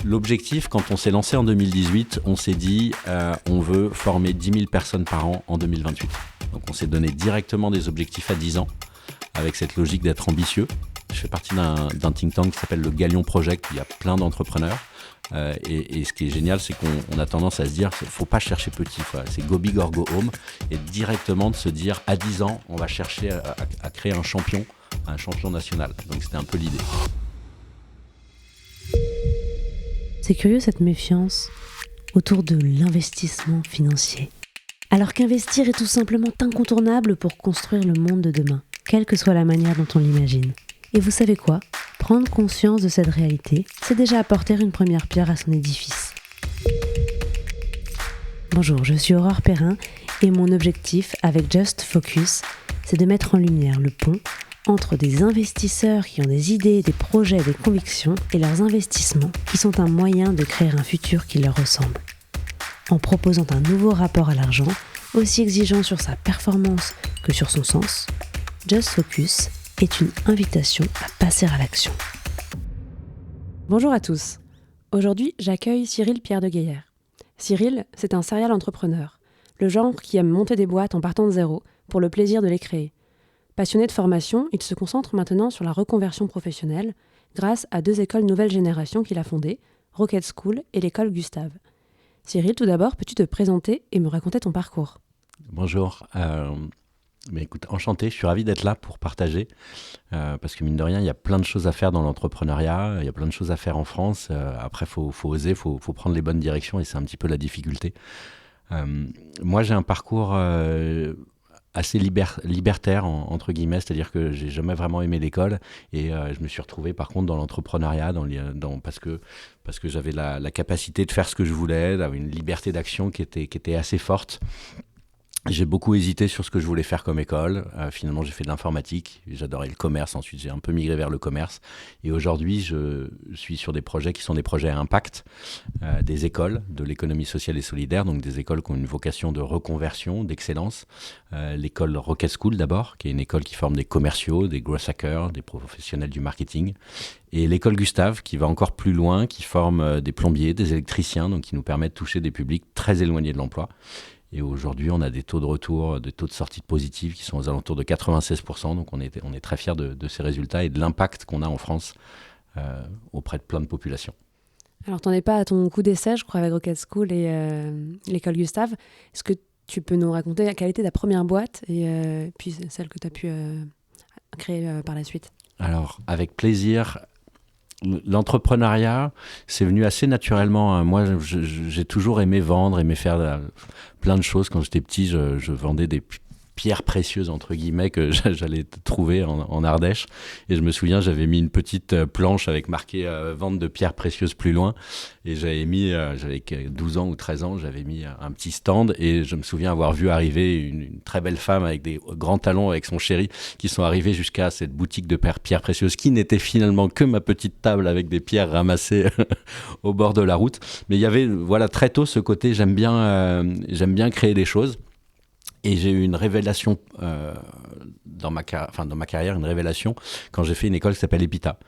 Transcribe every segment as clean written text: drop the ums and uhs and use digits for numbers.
L'objectif, quand on s'est lancé en 2018, on s'est dit on veut former 10 000 personnes par an en 2028. Donc on s'est donné directement des objectifs à 10 ans, avec cette logique d'être ambitieux. Je fais partie d'un think tank qui s'appelle le Galion Project, où il y a plein d'entrepreneurs. Et ce qui est génial, c'est qu'on a tendance à se dire faut pas chercher petit, c'est go big or go home, et directement de se dire à 10 ans, on va chercher à créer un champion national. Donc c'était un peu l'idée. C'est curieux cette méfiance autour de l'investissement financier. Alors qu'investir est tout simplement incontournable pour construire le monde de demain, quelle que soit la manière dont on l'imagine. Et vous savez quoi ? Prendre conscience de cette réalité, c'est déjà apporter une première pierre à son édifice. Bonjour, je suis Aurore Perrin et mon objectif avec Just Focus, c'est de mettre en lumière le pont entre des investisseurs qui ont des idées, des projets, des convictions et leurs investissements qui sont un moyen de créer un futur qui leur ressemble. En proposant un nouveau rapport à l'argent, aussi exigeant sur sa performance que sur son sens, Just Focus est une invitation à passer à l'action. Bonjour à tous. Aujourd'hui, j'accueille Cyril Pierre de Gaillère. Cyril, c'est un serial entrepreneur, le genre qui aime monter des boîtes en partant de zéro pour le plaisir de les créer. Passionné de formation, il se concentre maintenant sur la reconversion professionnelle grâce à 2 écoles nouvelle génération qu'il a fondées, Rocket School et l'école Gustave. Cyril, tout d'abord, peux-tu te présenter et me raconter ton parcours ? Bonjour, mais écoute, enchanté, je suis ravi d'être là pour partager, parce que mine de rien, il y a plein de choses à faire dans l'entrepreneuriat, il y a plein de choses à faire en France, après il faut oser, faut prendre les bonnes directions et c'est un petit peu la difficulté. Moi j'ai un parcours assez libertaire entre guillemets, c'est-à-dire que j'ai jamais vraiment aimé l'école et je me suis retrouvé par contre dans l'entrepreneuriat parce que j'avais la capacité de faire ce que je voulais, d'avoir une liberté d'action qui était assez forte. J'ai beaucoup hésité sur ce que je voulais faire comme école. Finalement, j'ai fait de l'informatique. J'adorais le commerce. Ensuite, j'ai un peu migré vers le commerce. Et aujourd'hui, je suis sur des projets qui sont des projets à impact, des écoles de l'économie sociale et solidaire, donc des écoles qui ont une vocation de reconversion, d'excellence. L'école Rocket School d'abord, qui est une école qui forme des commerciaux, des growth hackers, des professionnels du marketing. Et l'école Gustave, qui va encore plus loin, qui forme des plombiers, des électriciens, donc qui nous permet de toucher des publics très éloignés de l'emploi. Et aujourd'hui, on a des taux de retour, des taux de sortie positifs qui sont aux alentours de 96%. Donc, on est très fiers de ces résultats et de l'impact qu'on a en France auprès de plein de populations. Alors, tu n'en es pas à ton coup d'essai, je crois, avec Rocket School et l'école Gustave. Est-ce que tu peux nous raconter quelle était ta première boîte et puis celle que tu as pu créer par la suite ? Alors, avec plaisir. L'entrepreneuriat, c'est venu assez naturellement. Moi, j'ai toujours aimé vendre, aimé faire plein de choses. Quand j'étais petit, je vendais des pierres précieuses, entre guillemets, que j'allais trouver en Ardèche. Et je me souviens, j'avais mis une petite planche avec marqué « Vente de pierres précieuses plus loin ». Et j'avais 12 ans ou 13 ans, j'avais mis un petit stand. Et je me souviens avoir vu arriver une très belle femme avec des grands talons avec son chéri qui sont arrivés jusqu'à cette boutique de pierres précieuses qui n'était finalement que ma petite table avec des pierres ramassées au bord de la route. Mais il y avait très tôt ce côté, j'aime bien créer des choses. Et j'ai eu une révélation dans ma carrière, une révélation quand j'ai fait une école qui s'appelle EPITA.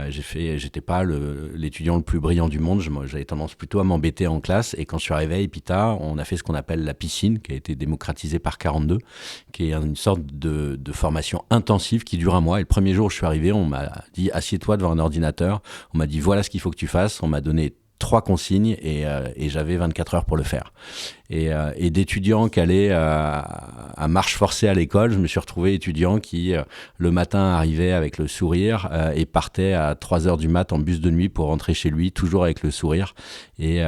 J'étais pas l'étudiant le plus brillant du monde, j'avais tendance plutôt à m'embêter en classe. Et quand je suis arrivé à EPITA, on a fait ce qu'on appelle la piscine, qui a été démocratisée par 42, qui est une sorte de formation intensive qui dure 1 mois. Et le premier jour où je suis arrivé, on m'a dit « Assieds-toi devant un ordinateur ». On m'a dit « Voilà ce qu'il faut que tu fasses ». On m'a donné 3 consignes et j'avais 24 heures pour le faire. Et d'étudiants qui allaient à marche forcée à l'école, je me suis retrouvé étudiant qui, le matin, arrivait avec le sourire et partait à 3 heures du mat en bus de nuit pour rentrer chez lui, toujours avec le sourire. Et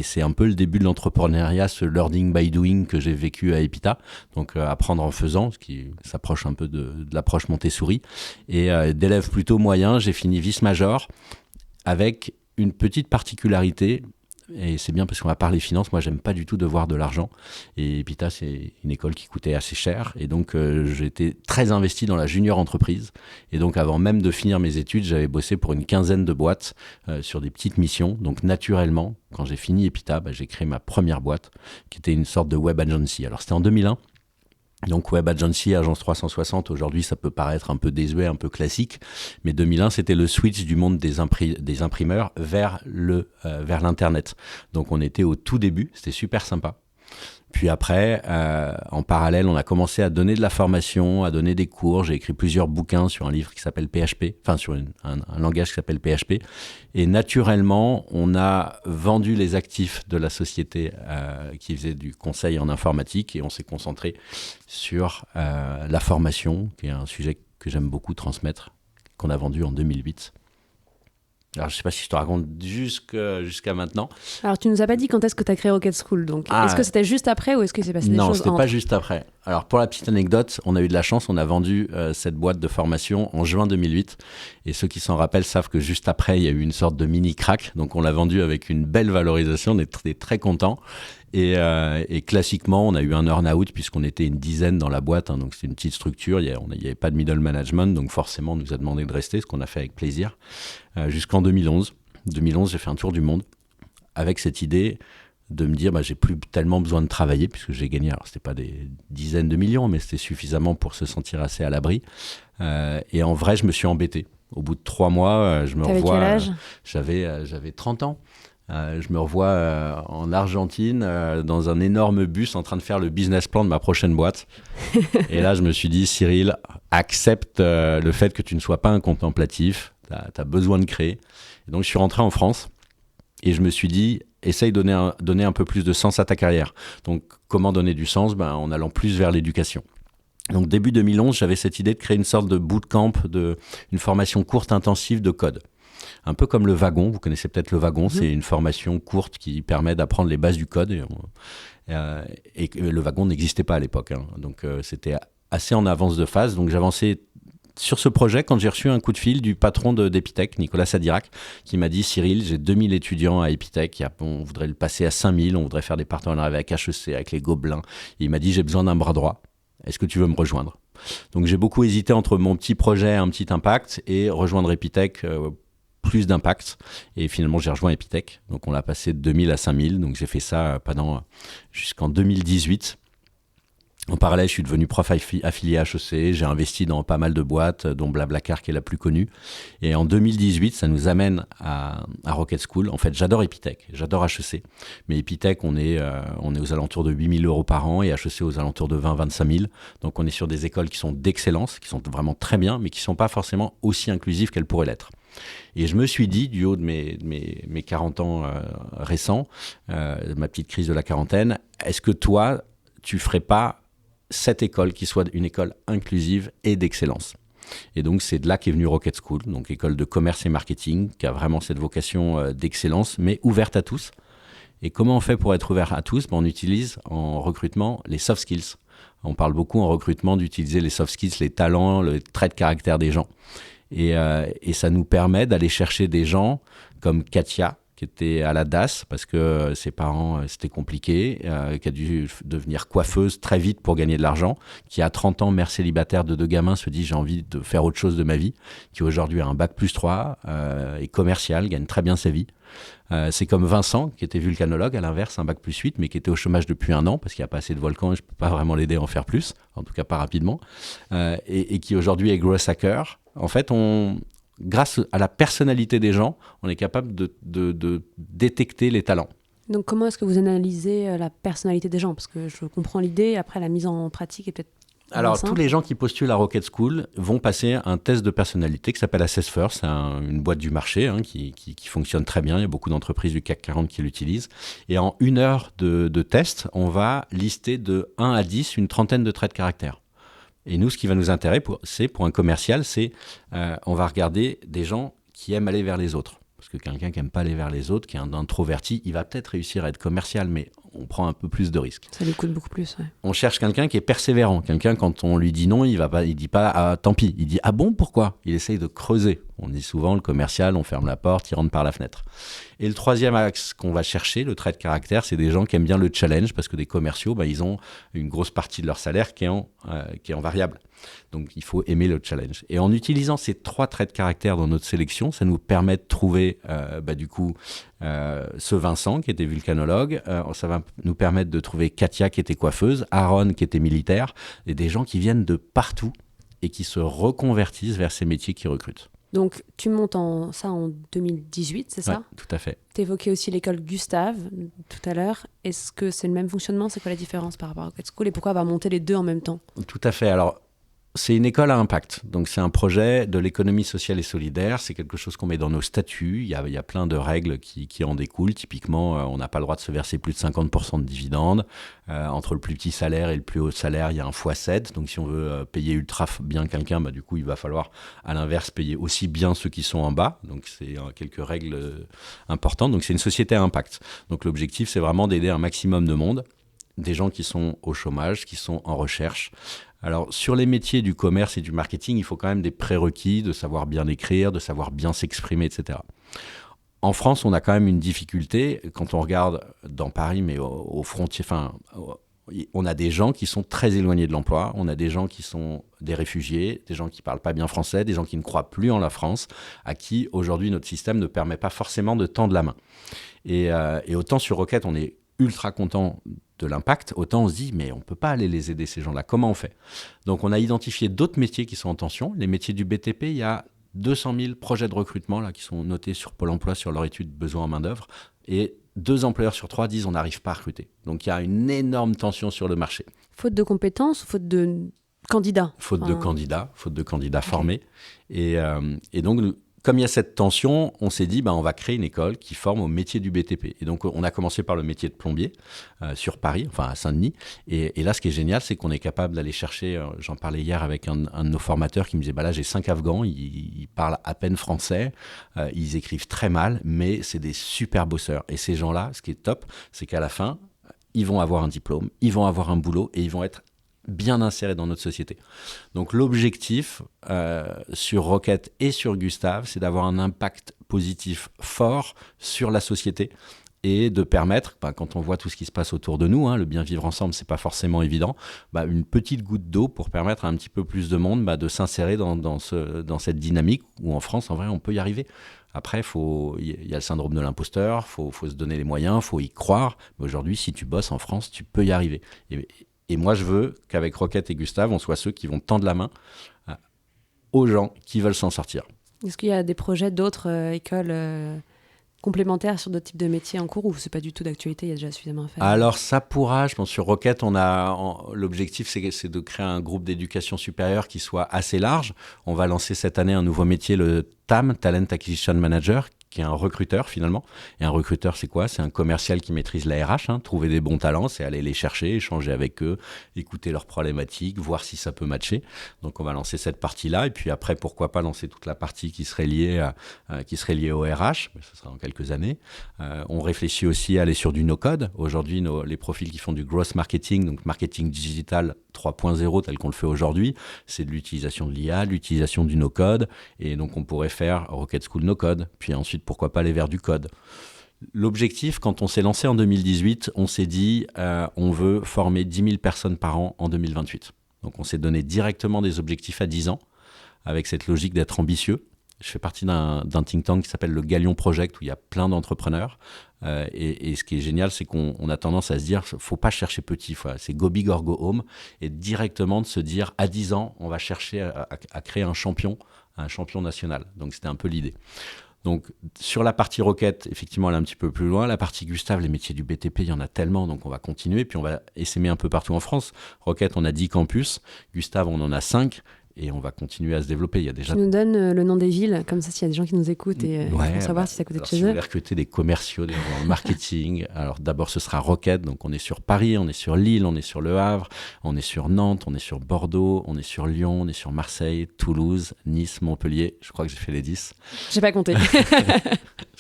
c'est un peu le début de l'entrepreneuriat, ce learning by doing que j'ai vécu à EPITA. Donc, apprendre en faisant, ce qui s'approche un peu de l'approche Montessori. Et d'élève plutôt moyen, j'ai fini vice-major avec une petite particularité, et c'est bien parce qu'on va parler finances, moi j'aime pas du tout devoir de l'argent, et EPITA c'est une école qui coûtait assez cher, et donc j'étais très investi dans la junior entreprise, et donc avant même de finir mes études, j'avais bossé pour une 15aine de boîtes sur des petites missions, donc naturellement, quand j'ai fini EPITA, j'ai créé ma première boîte, qui était une sorte de web agency. Alors c'était en 2001, Donc Web Agency, Agence 360, aujourd'hui ça peut paraître un peu désuet, un peu classique, mais 2001 c'était le switch du monde des imprimeurs vers l'internet. Donc on était au tout début, c'était super sympa. Puis après, en parallèle, on a commencé à donner de la formation, à donner des cours. J'ai écrit plusieurs bouquins sur un livre qui s'appelle PHP, enfin sur un langage qui s'appelle PHP. Et naturellement, on a vendu les actifs de la société qui faisait du conseil en informatique et on s'est concentré sur la formation, qui est un sujet que j'aime beaucoup transmettre, qu'on a vendu en 2008. Alors, je ne sais pas si je te raconte jusqu'à maintenant. Alors, tu nous as pas dit quand est-ce que tu as créé Rocket School. Donc, est-ce que c'était juste après ou est-ce que c'est passé des choses Non, c'était pas juste après. Alors, pour la petite anecdote, on a eu de la chance. On a vendu cette boîte de formation en juin 2008. Et ceux qui s'en rappellent savent que juste après, il y a eu une sorte de mini-crack. Donc, on l'a vendu avec une belle valorisation. On était très contents. Et classiquement, on a eu un earn-out puisqu'on était une dizaine dans la boîte. Donc, c'était une petite structure. Il n'y avait pas de middle management. Donc, forcément, on nous a demandé de rester, ce qu'on a fait avec plaisir. Jusqu'en 2011. 2011, j'ai fait un tour du monde avec cette idée de me dire j'ai plus tellement besoin de travailler puisque j'ai gagné. Alors, c'était pas des dizaines de millions, mais c'était suffisamment pour se sentir assez à l'abri. Et en vrai, je me suis embêté. Au bout de 3 mois, je me revois. Quel âge ? J'avais 30 ans. Je me revois en Argentine dans un énorme bus en train de faire le business plan de ma prochaine boîte. Et là, je me suis dit, Cyril, accepte le fait que tu ne sois pas un contemplatif. Tu as besoin de créer. Et donc, je suis rentré en France et je me suis dit, essaye de donner un peu plus de sens à ta carrière. Donc, comment donner du sens ? En allant plus vers l'éducation. Donc, début 2011, j'avais cette idée de créer une sorte de bootcamp, une formation courte intensive de code. Un peu comme le wagon, vous connaissez peut-être le wagon, c'est une formation courte qui permet d'apprendre les bases du code. Et le wagon n'existait pas à l'époque, donc c'était assez en avance de phase. Donc j'avançais sur ce projet quand j'ai reçu un coup de fil du patron d'Epitech, Nicolas Sadirac, qui m'a dit « Cyril, j'ai 2000 étudiants à Epitech, on voudrait le passer à 5000, on voudrait faire des partenariats avec HEC, avec les Gobelins. » Et il m'a dit « J'ai besoin d'un bras droit, est-ce que tu veux me rejoindre ?» Donc j'ai beaucoup hésité entre mon petit projet, un petit impact, et rejoindre Epitech, plus d'impact. Et finalement, j'ai rejoint Epitech. Donc, on l'a passé de 2000 à 5000. Donc, j'ai fait ça jusqu'en 2018. En parallèle, je suis devenu prof affilié à HEC. J'ai investi dans pas mal de boîtes, dont Blablacar, qui est la plus connue. Et en 2018, ça nous amène à Rocket School. En fait, j'adore Epitech, j'adore HEC. Mais Epitech, on est aux alentours de 8 000 euros par an et HEC aux alentours de 20-25 000. Donc, on est sur des écoles qui sont d'excellence, qui sont vraiment très bien, mais qui ne sont pas forcément aussi inclusives qu'elles pourraient l'être. Et je me suis dit, du haut de mes 40 ans récents, ma petite crise de la quarantaine, est-ce que toi, tu ferais pas cette école qui soit une école inclusive et d'excellence ? Et donc, c'est de là qu'est venue Rocket School, donc école de commerce et marketing, qui a vraiment cette vocation d'excellence, mais ouverte à tous. Et comment on fait pour être ouvert à tous ? On utilise en recrutement les soft skills. On parle beaucoup en recrutement d'utiliser les soft skills, les talents, les traits de caractère des gens. Et ça nous permet d'aller chercher des gens comme Katia, qui était à la DAS parce que ses parents, c'était compliqué, qui a dû devenir coiffeuse très vite pour gagner de l'argent, qui à 30 ans, mère célibataire de 2 gamins, se dit j'ai envie de faire autre chose de ma vie, qui aujourd'hui a un bac+3, est commercial, gagne très bien sa vie. C'est comme Vincent, qui était vulcanologue, à l'inverse, un bac+8, mais qui était au chômage depuis 1 an, parce qu'il n'y a pas assez de volcans et je ne peux pas vraiment l'aider à en faire plus, en tout cas pas rapidement, et qui aujourd'hui est growth hacker. En fait, grâce à la personnalité des gens, on est capable de détecter les talents. Donc comment est-ce que vous analysez la personnalité des gens ? Parce que je comprends l'idée, après la mise en pratique est peut-être... Alors, tous les gens qui postulent à Rocket School vont passer un test de personnalité qui s'appelle Assess First. C'est une boîte du marché qui fonctionne très bien. Il y a beaucoup d'entreprises du CAC 40 qui l'utilisent. Et en 1 heure de test, on va lister de 1 à 10 une trentaine de traits de caractère. Et nous, ce qui va nous intéresser, pour un commercial, on va regarder des gens qui aiment aller vers les autres. Parce que quelqu'un qui n'aime pas aller vers les autres, qui est un introverti, il va peut-être réussir à être commercial, mais on prend un peu plus de risques. Ça lui coûte beaucoup plus, ouais. On cherche quelqu'un qui est persévérant. Quelqu'un, quand on lui dit non, il dit pas « ah, tant pis ». Il dit « ah bon, pourquoi ?» Il essaye de creuser. On dit souvent, le commercial, on ferme la porte, il rentre par la fenêtre. Et le troisième axe qu'on va chercher, le trait de caractère, c'est des gens qui aiment bien le challenge, parce que des commerciaux, ils ont une grosse partie de leur salaire qui est en variable. Donc, il faut aimer le challenge. Et en utilisant ces 3 traits de caractère dans notre sélection, ça nous permet de trouver, ce Vincent qui était vulcanologue. Ça va nous permettre de trouver Katia qui était coiffeuse, Aaron qui était militaire, et des gens qui viennent de partout et qui se reconvertissent vers ces métiers qu'ils recrutent. Donc, tu montes ça en 2018, c'est ça ? Tout à fait. Tu évoquais aussi l'école Gustave tout à l'heure. Est-ce que c'est le même fonctionnement ? C'est quoi la différence par rapport à Rocket School et pourquoi avoir monté les deux en même temps ? Tout à fait. Alors, c'est une école à impact. Donc, c'est un projet de l'économie sociale et solidaire. C'est quelque chose qu'on met dans nos statuts. Il y a plein de règles qui en découlent. Typiquement, on n'a pas le droit de se verser plus de 50% de dividendes. Entre le plus petit salaire et le plus haut salaire, il y a un x7. Donc, si on veut payer ultra bien quelqu'un, du coup, il va falloir, à l'inverse, payer aussi bien ceux qui sont en bas. Donc, c'est quelques règles importantes. Donc, c'est une société à impact. Donc, l'objectif, c'est vraiment d'aider un maximum de monde. Des gens qui sont au chômage, qui sont en recherche. Alors, sur les métiers du commerce et du marketing, il faut quand même des prérequis de savoir bien écrire, de savoir bien s'exprimer, etc. En France, on a quand même une difficulté, quand on regarde dans Paris, mais aux frontières, on a des gens qui sont très éloignés de l'emploi, on a des gens qui sont des réfugiés, des gens qui ne parlent pas bien français, des gens qui ne croient plus en la France, à qui, aujourd'hui, notre système ne permet pas forcément de tendre la main. Et autant sur Rocket, on est ultra content de l'impact, autant on se dit, mais on ne peut pas aller les aider, ces gens-là. Comment on fait ? Donc, on a identifié d'autres métiers qui sont en tension. Les métiers du BTP, il y a 200 000 projets de recrutement là, qui sont notés sur Pôle emploi, sur leur étude besoin en main-d'œuvre. Et 2 employeurs sur 3 disent on n'arrive pas à recruter. Donc, il y a une énorme tension sur le marché. Faute de compétences ou faute de candidats ? Faute de candidats formés. Et donc, comme il y a cette tension, on s'est dit, on va créer une école qui forme au métier du BTP. Et donc, on a commencé par le métier de plombier sur Paris, enfin à Saint-Denis. Et là, ce qui est génial, c'est qu'on est capable d'aller chercher, j'en parlais hier avec un de nos formateurs qui me disait, là, j'ai 5 Afghans, ils parlent à peine français, ils écrivent très mal, mais c'est des super bosseurs. Et ces gens-là, ce qui est top, c'est qu'à la fin, ils vont avoir un diplôme, ils vont avoir un boulot et ils vont être bien insérés dans notre société. Donc l'objectif sur Rocket et sur Gustave, c'est d'avoir un impact positif fort sur la société et de permettre, quand on voit tout ce qui se passe autour de nous, le bien vivre ensemble, c'est pas forcément évident, une petite goutte d'eau pour permettre à un petit peu plus de monde de s'insérer dans cette dynamique où en France, en vrai, on peut y arriver. Après, il y a le syndrome de l'imposteur, faut se donner les moyens, faut y croire. Mais aujourd'hui, si tu bosses en France, tu peux y arriver. Et moi, je veux qu'avec Rocket et Gustave, on soit ceux qui vont tendre la main aux gens qui veulent s'en sortir. Est-ce qu'il y a des projets d'autres écoles complémentaires sur d'autres types de métiers en cours ou c'est pas du tout d'actualité, il y a déjà suffisamment à faire? Alors ça pourra, je pense sur Rocket, l'objectif c'est de créer un groupe d'éducation supérieure qui soit assez large. On va lancer cette année un nouveau métier, le TAM, Talent Acquisition Manager, qui est un recruteur finalement. Et un recruteur, c'est quoi ? C'est un commercial qui maîtrise la RH. Trouver des bons talents, c'est aller les chercher, échanger avec eux, écouter leurs problématiques, voir si ça peut matcher. Donc on va lancer cette partie-là. Et puis après, pourquoi pas lancer toute la partie qui serait liée au RH. Mais ce sera dans quelques années. On réfléchit aussi à aller sur du no-code. Aujourd'hui, les profils qui font du growth marketing, donc marketing digital 3.0 tel qu'on le fait aujourd'hui, c'est de l'utilisation de l'IA, de l'utilisation du no-code. Et donc on pourrait faire Rocket School no-code. Puis ensuite, pourquoi pas aller vers du code. L'objectif, quand on s'est lancé en 2018, on s'est dit on veut former 10 000 personnes par an en 2028. Donc on s'est donné directement des objectifs à 10 ans, avec cette logique d'être ambitieux. Je fais partie d'un think tank qui s'appelle le Galion Project, où il y a plein d'entrepreneurs. Et ce qui est génial, c'est qu'on a tendance à se dire, faut pas chercher petit, c'est go big or go home. Et directement de se dire, à 10 ans, on va chercher à créer un champion national. Donc c'était un peu l'idée. Donc, sur la partie Rocket, effectivement, elle est un petit peu plus loin. La partie Gustave, les métiers du BTP, il y en a tellement, donc on va continuer. Puis, on va essaimer un peu partout en France. Rocket, on a 10 campus. Gustave, on en a 5. Et on va continuer à se développer. Il y a déjà... Tu nous donnes le nom des villes, comme ça, s'il y a des gens qui nous écoutent et qui vont savoir si c'est à côté de chez eux. Si vous voulez recruter des commerciaux, dans le marketing, alors d'abord, ce sera Rocket. Donc, on est sur Paris, on est sur Lille, on est sur Le Havre, on est sur Nantes, on est sur Bordeaux, on est sur Lyon, on est sur Marseille, Toulouse, Nice, Montpellier. Je crois que j'ai fait les 10. J'ai pas compté.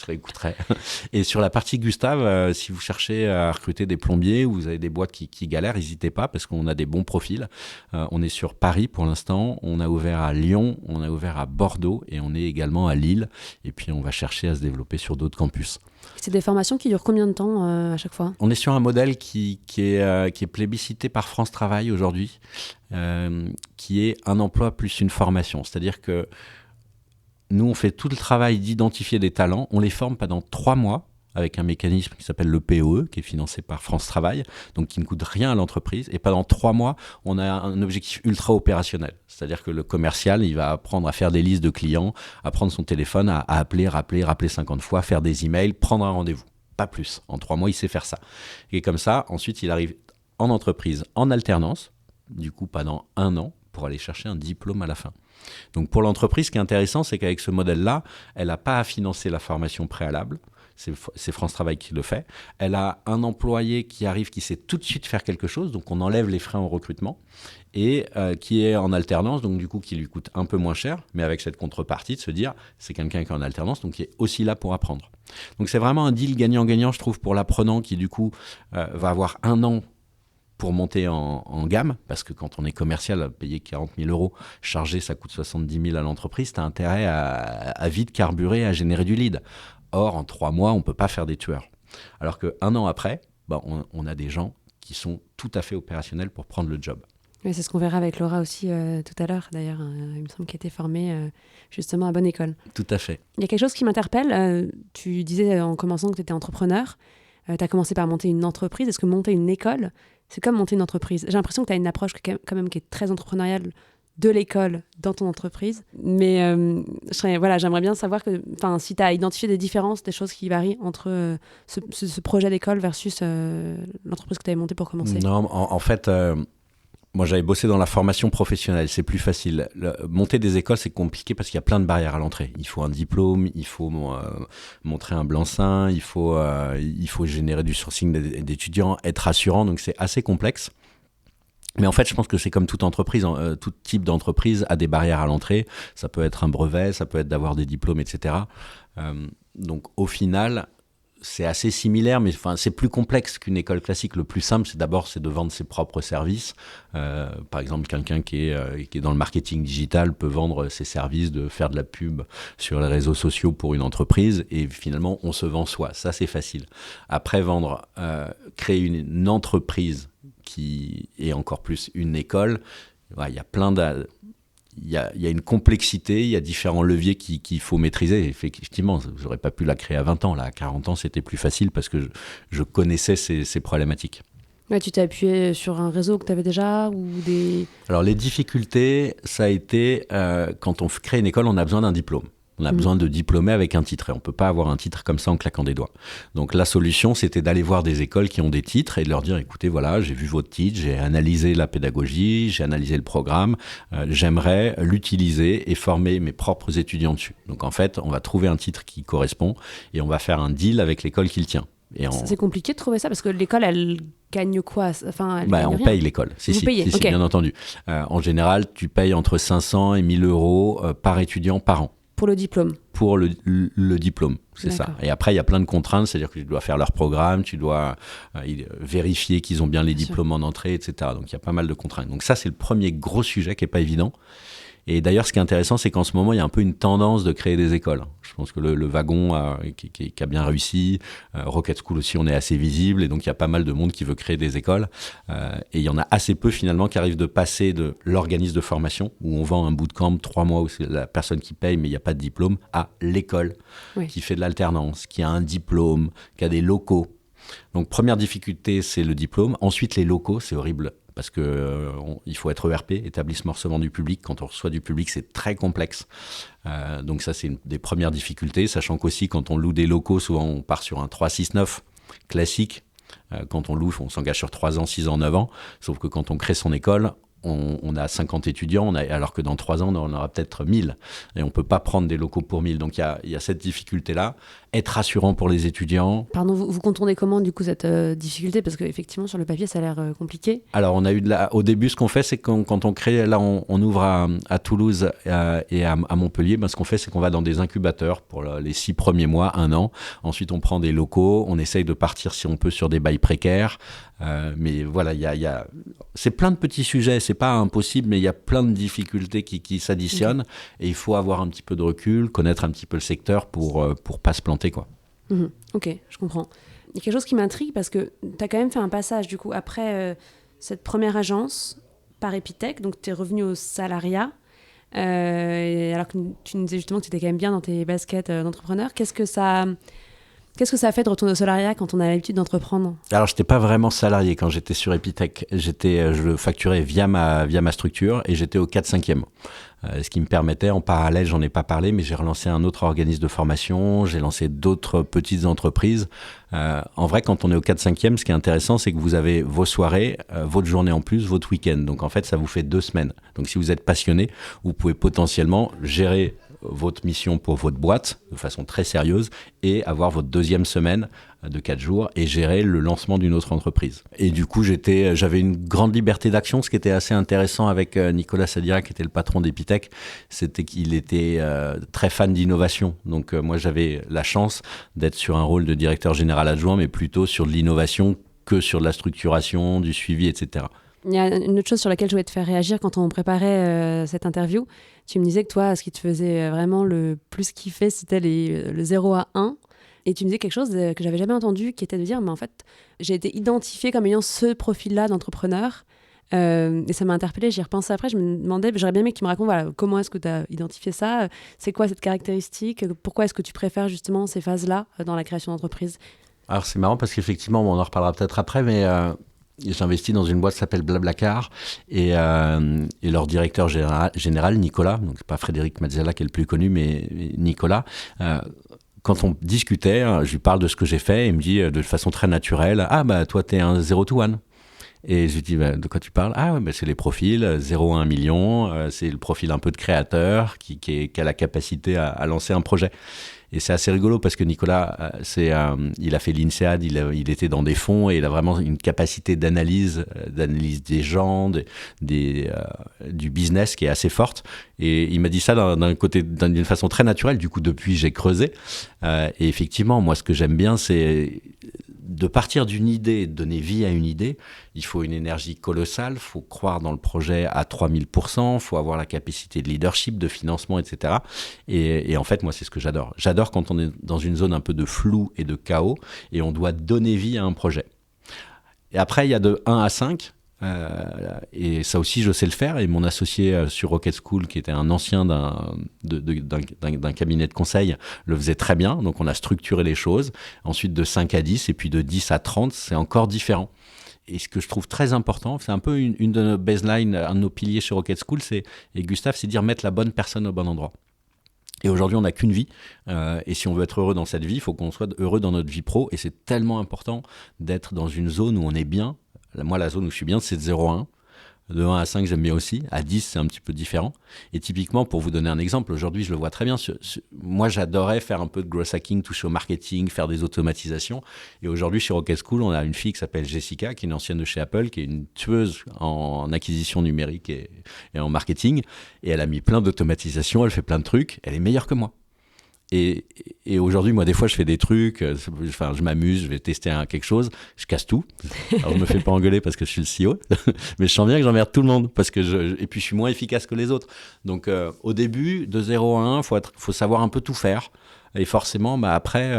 Je réécouterai. Et sur la partie Gustave, si vous cherchez à recruter des plombiers ou vous avez des boîtes qui galèrent, n'hésitez pas parce qu'on a des bons profils. On est sur Paris pour l'instant, on a ouvert à Lyon, on a ouvert à Bordeaux et on est également à Lille. Et puis on va chercher à se développer sur d'autres campus. C'est des formations qui durent combien de temps à chaque fois ? On est sur un modèle qui est plébiscité par France Travail aujourd'hui, qui est un emploi plus une formation. C'est-à-dire que nous, on fait tout le travail d'identifier des talents, on les forme pendant 3 mois avec un mécanisme qui s'appelle le POE, qui est financé par France Travail, donc qui ne coûte rien à l'entreprise. Et pendant 3 mois, on a un objectif ultra opérationnel. C'est-à-dire que le commercial, il va apprendre à faire des listes de clients, à prendre son téléphone, à appeler, rappeler 50 fois, faire des emails, prendre un rendez-vous. Pas plus. En 3 mois, il sait faire ça. Et comme ça, ensuite, il arrive en entreprise, en alternance, du coup pendant 1 an, pour aller chercher un diplôme à la fin. Donc pour l'entreprise, ce qui est intéressant, c'est qu'avec ce modèle-là, elle n'a pas à financer la formation préalable. C'est France Travail qui le fait. Elle a un employé qui arrive, qui sait tout de suite faire quelque chose, donc on enlève les freins au recrutement, et qui est en alternance, donc du coup qui lui coûte un peu moins cher, mais avec cette contrepartie de se dire, c'est quelqu'un qui est en alternance, donc qui est aussi là pour apprendre. Donc c'est vraiment un deal gagnant-gagnant, je trouve, pour l'apprenant qui du coup va avoir 1 an pour monter en gamme, parce que quand on est commercial, payer 40 000 euros, charger, ça coûte 70 000 à l'entreprise, tu as intérêt à vite carburer, à générer du lead. Or, en 3 mois, on ne peut pas faire des tueurs. Alors qu'1 an après, on a des gens qui sont tout à fait opérationnels pour prendre le job. Oui, c'est ce qu'on verra avec Laura aussi tout à l'heure, d'ailleurs. Il me semble qu'elle était formée justement à Bonne École. Tout à fait. Il y a quelque chose qui m'interpelle. Tu disais en commençant que tu étais entrepreneur. Tu as commencé par monter une entreprise. Est-ce que monter une école, c'est comme monter une entreprise ? J'ai l'impression que tu as une approche quand même qui est très entrepreneuriale de l'école dans ton entreprise. Mais j'aimerais bien savoir si tu as identifié des différences, des choses qui varient entre ce projet d'école versus l'entreprise que tu avais montée pour commencer. Non, en fait, moi j'avais bossé dans la formation professionnelle, c'est plus facile. Monter des écoles, c'est compliqué parce qu'il y a plein de barrières à l'entrée. Il faut un diplôme, il faut montrer un blanc-seing, il faut générer du sourcing d'étudiants, être rassurant, donc c'est assez complexe. Mais en fait, je pense que c'est comme toute entreprise, tout type d'entreprise a des barrières à l'entrée. Ça peut être un brevet, ça peut être d'avoir des diplômes, etc. Donc au final, c'est assez similaire, mais c'est plus complexe qu'une école classique. Le plus simple, c'est de vendre ses propres services. Par exemple, quelqu'un qui est dans le marketing digital peut vendre ses services, de faire de la pub sur les réseaux sociaux pour une entreprise, et finalement, on se vend soi. Ça, c'est facile. Après, créer une entreprise qui est encore plus une école, il y a plein de... Il y a une complexité, il y a différents leviers qu'il faut maîtriser. Effectivement, je n'aurais pas pu la créer à 20 ans. Là, à 40 ans, c'était plus facile parce que je connaissais ces problématiques. Ouais, tu t'es appuyé sur un réseau que tu avais déjà ou des... Alors, les difficultés, ça a été quand on crée une école, on a besoin d'un diplôme. On a besoin de diplômer avec un titre et on ne peut pas avoir un titre comme ça en claquant des doigts. Donc la solution, c'était d'aller voir des écoles qui ont des titres et de leur dire, écoutez, voilà, j'ai vu votre titre, j'ai analysé la pédagogie, j'ai analysé le programme, j'aimerais l'utiliser et former mes propres étudiants dessus. Donc en fait, on va trouver un titre qui correspond et on va faire un deal avec l'école qui le tient. C'est compliqué de trouver ça parce que l'école, elle gagne quoi ? On paye l'école. Si, bien entendu. En général, tu payes entre 500 et 1000 euros par étudiant par an. Pour le diplôme. Pour le diplôme, c'est ça. Et après, il y a plein de contraintes, c'est-à-dire que tu dois faire leur programme, tu dois vérifier qu'ils ont bien les diplômes en entrée, etc. Donc, il y a pas mal de contraintes. Donc ça, c'est le premier gros sujet qui n'est pas évident. Et d'ailleurs, ce qui est intéressant, c'est qu'en ce moment, il y a un peu une tendance de créer des écoles. Je pense que le wagon qui a bien réussi, Rocket School aussi, on est assez visible, et donc il y a pas mal de monde qui veut créer des écoles. Et il y en a assez peu finalement qui arrivent de passer de l'organisme de formation, où on vend un bootcamp 3 mois, où c'est la personne qui paye, mais il n'y a pas de diplôme, à l'école, qui fait de l'alternance, qui a un diplôme, qui a des locaux. Donc première difficulté, c'est le diplôme. Ensuite, les locaux, c'est horrible. Parce qu'il faut être ERP, établissement recevant du public. Quand on reçoit du public, c'est très complexe. Donc ça, c'est une des premières difficultés, sachant qu'aussi, quand on loue des locaux, souvent on part sur un 3-6-9 classique. Quand on loue, on s'engage sur 3 ans, 6 ans, 9 ans. Sauf que quand on crée son école, on a 50 étudiants, alors que dans 3 ans, on en aura peut-être 1000. Et on ne peut pas prendre des locaux pour 1000. Donc il y a cette difficulté-là. être rassurant pour les étudiants. Pardon, vous contournez comment du coup cette difficulté? Parce qu'effectivement sur le papier ça a l'air compliqué. Alors on a eu au début ce qu'on fait c'est quand on crée, là on ouvre à Toulouse et à Montpellier, ce qu'on fait c'est qu'on va dans des incubateurs pour les 6 premiers mois, 1 an. Ensuite on prend des locaux, on essaye de partir si on peut sur des bails précaires. Mais voilà, c'est plein de petits sujets, c'est pas impossible, mais il y a plein de difficultés qui s'additionnent et il faut avoir un petit peu de recul, connaître un petit peu le secteur pour pas se planter, quoi. Ok, je comprends. Il y a quelque chose qui m'intrigue parce que tu as quand même fait un passage du coup après cette première agence par Epitech, donc tu es revenu au salariat, alors que tu nous disais justement que tu étais quand même bien dans tes baskets d'entrepreneur. Qu'est-ce que ça a fait de retourner au salariat quand on a l'habitude d'entreprendre? Alors, je n'étais pas vraiment salarié quand j'étais sur Epitech. Je facturais via ma structure et j'étais au 4/5e. Ce qui me permettait, en parallèle, j'en ai pas parlé, mais j'ai relancé un autre organisme de formation, j'ai lancé d'autres petites entreprises. En vrai, quand on est au 4/5e, ce qui est intéressant, c'est que vous avez vos soirées, votre journée en plus, votre week-end. Donc, en fait, ça vous fait 2 semaines. Donc, si vous êtes passionné, vous pouvez potentiellement gérer votre mission pour votre boîte de façon très sérieuse et avoir votre 2e semaine de 4 jours et gérer le lancement d'une autre entreprise. Et du coup, j'avais une grande liberté d'action. Ce qui était assez intéressant avec Nicolas Sadira, qui était le patron d'Epitech, c'était qu'il était très fan d'innovation. Donc moi, j'avais la chance d'être sur un rôle de directeur général adjoint, mais plutôt sur de l'innovation que sur de la structuration, du suivi, etc. Il y a une autre chose sur laquelle je voulais te faire réagir quand on préparait cette interview. Tu me disais que toi, ce qui te faisait vraiment le plus kiffer, c'était le 0 à 1. Et tu me disais quelque chose que j'avais jamais entendu, qui était de dire, mais en fait, j'ai été identifiée comme ayant ce profil-là d'entrepreneur. Et ça m'a interpellée, j'y repensais après, je me demandais, j'aurais bien aimé que tu me racontes, voilà, comment est-ce que tu as identifié ça, c'est quoi cette caractéristique, pourquoi est-ce que tu préfères justement ces phases-là dans la création d'entreprise? Alors c'est marrant parce qu'effectivement, on en reparlera peut-être après, mais j'investis dans une boîte qui s'appelle Blablacar et leur directeur général, Nicolas, donc c'est pas Frédéric Mazzella qui est le plus connu, mais Nicolas, quand on discutait, je lui parle de ce que j'ai fait et il me dit de façon très naturelle, ah bah toi t'es un 0 to 1. Et je lui dis, de quoi tu parles? Ah ouais, c'est les profils, 0 à 1 million, c'est le profil un peu de créateur qui a la capacité à lancer un projet. Et c'est assez rigolo parce que Nicolas, il a fait l'INSEAD, il était dans des fonds et il a vraiment une capacité d'analyse des gens, du business qui est assez forte. Et il m'a dit ça d'une façon très naturelle. Du coup, depuis, j'ai creusé. Et effectivement, moi, ce que j'aime bien, c'est de partir d'une idée, de donner vie à une idée. Il faut une énergie colossale, il faut croire dans le projet à 3000%, il faut avoir la capacité de leadership, de financement, etc. Et en fait, moi, c'est ce que j'adore. J'adore quand on est dans une zone un peu de flou et de chaos et on doit donner vie à un projet. Et après, il y a de 1 à 5. Et ça aussi, je sais le faire. Et mon associé sur Rocket School, qui était un ancien d'un cabinet de conseil, le faisait très bien. Donc, on a structuré les choses. Ensuite, de 5 à 10 et puis de 10 à 30, c'est encore différent. Et ce que je trouve très important, c'est un peu une de nos baselines, un de nos piliers chez Rocket School, et Gustave, c'est dire mettre la bonne personne au bon endroit. Et aujourd'hui, on n'a qu'une vie. Et si on veut être heureux dans cette vie, il faut qu'on soit heureux dans notre vie pro. Et c'est tellement important d'être dans une zone où on est bien. Moi, la zone où je suis bien, c'est de 0 à 1. De 1 à 5, j'aime bien aussi. À 10, c'est un petit peu différent. Et typiquement, pour vous donner un exemple, aujourd'hui, je le vois très bien. Moi, j'adorais faire un peu de growth hacking, toucher au marketing, faire des automatisations. Et aujourd'hui, chez Rocket School, on a une fille qui s'appelle Jessica, qui est une ancienne de chez Apple, qui est une tueuse en acquisition numérique et en marketing. Et elle a mis plein d'automatisations, elle fait plein de trucs. Elle est meilleure que moi. Et aujourd'hui, moi, des fois, je fais des trucs, je m'amuse, je vais tester quelque chose, je casse tout. Alors, je me fais pas engueuler parce que je suis le CEO, mais je sens bien que j'emmerde tout le monde et puis je suis moins efficace que les autres. Donc, au début, de 0 à 1, faut savoir un peu tout faire. Et forcément, après,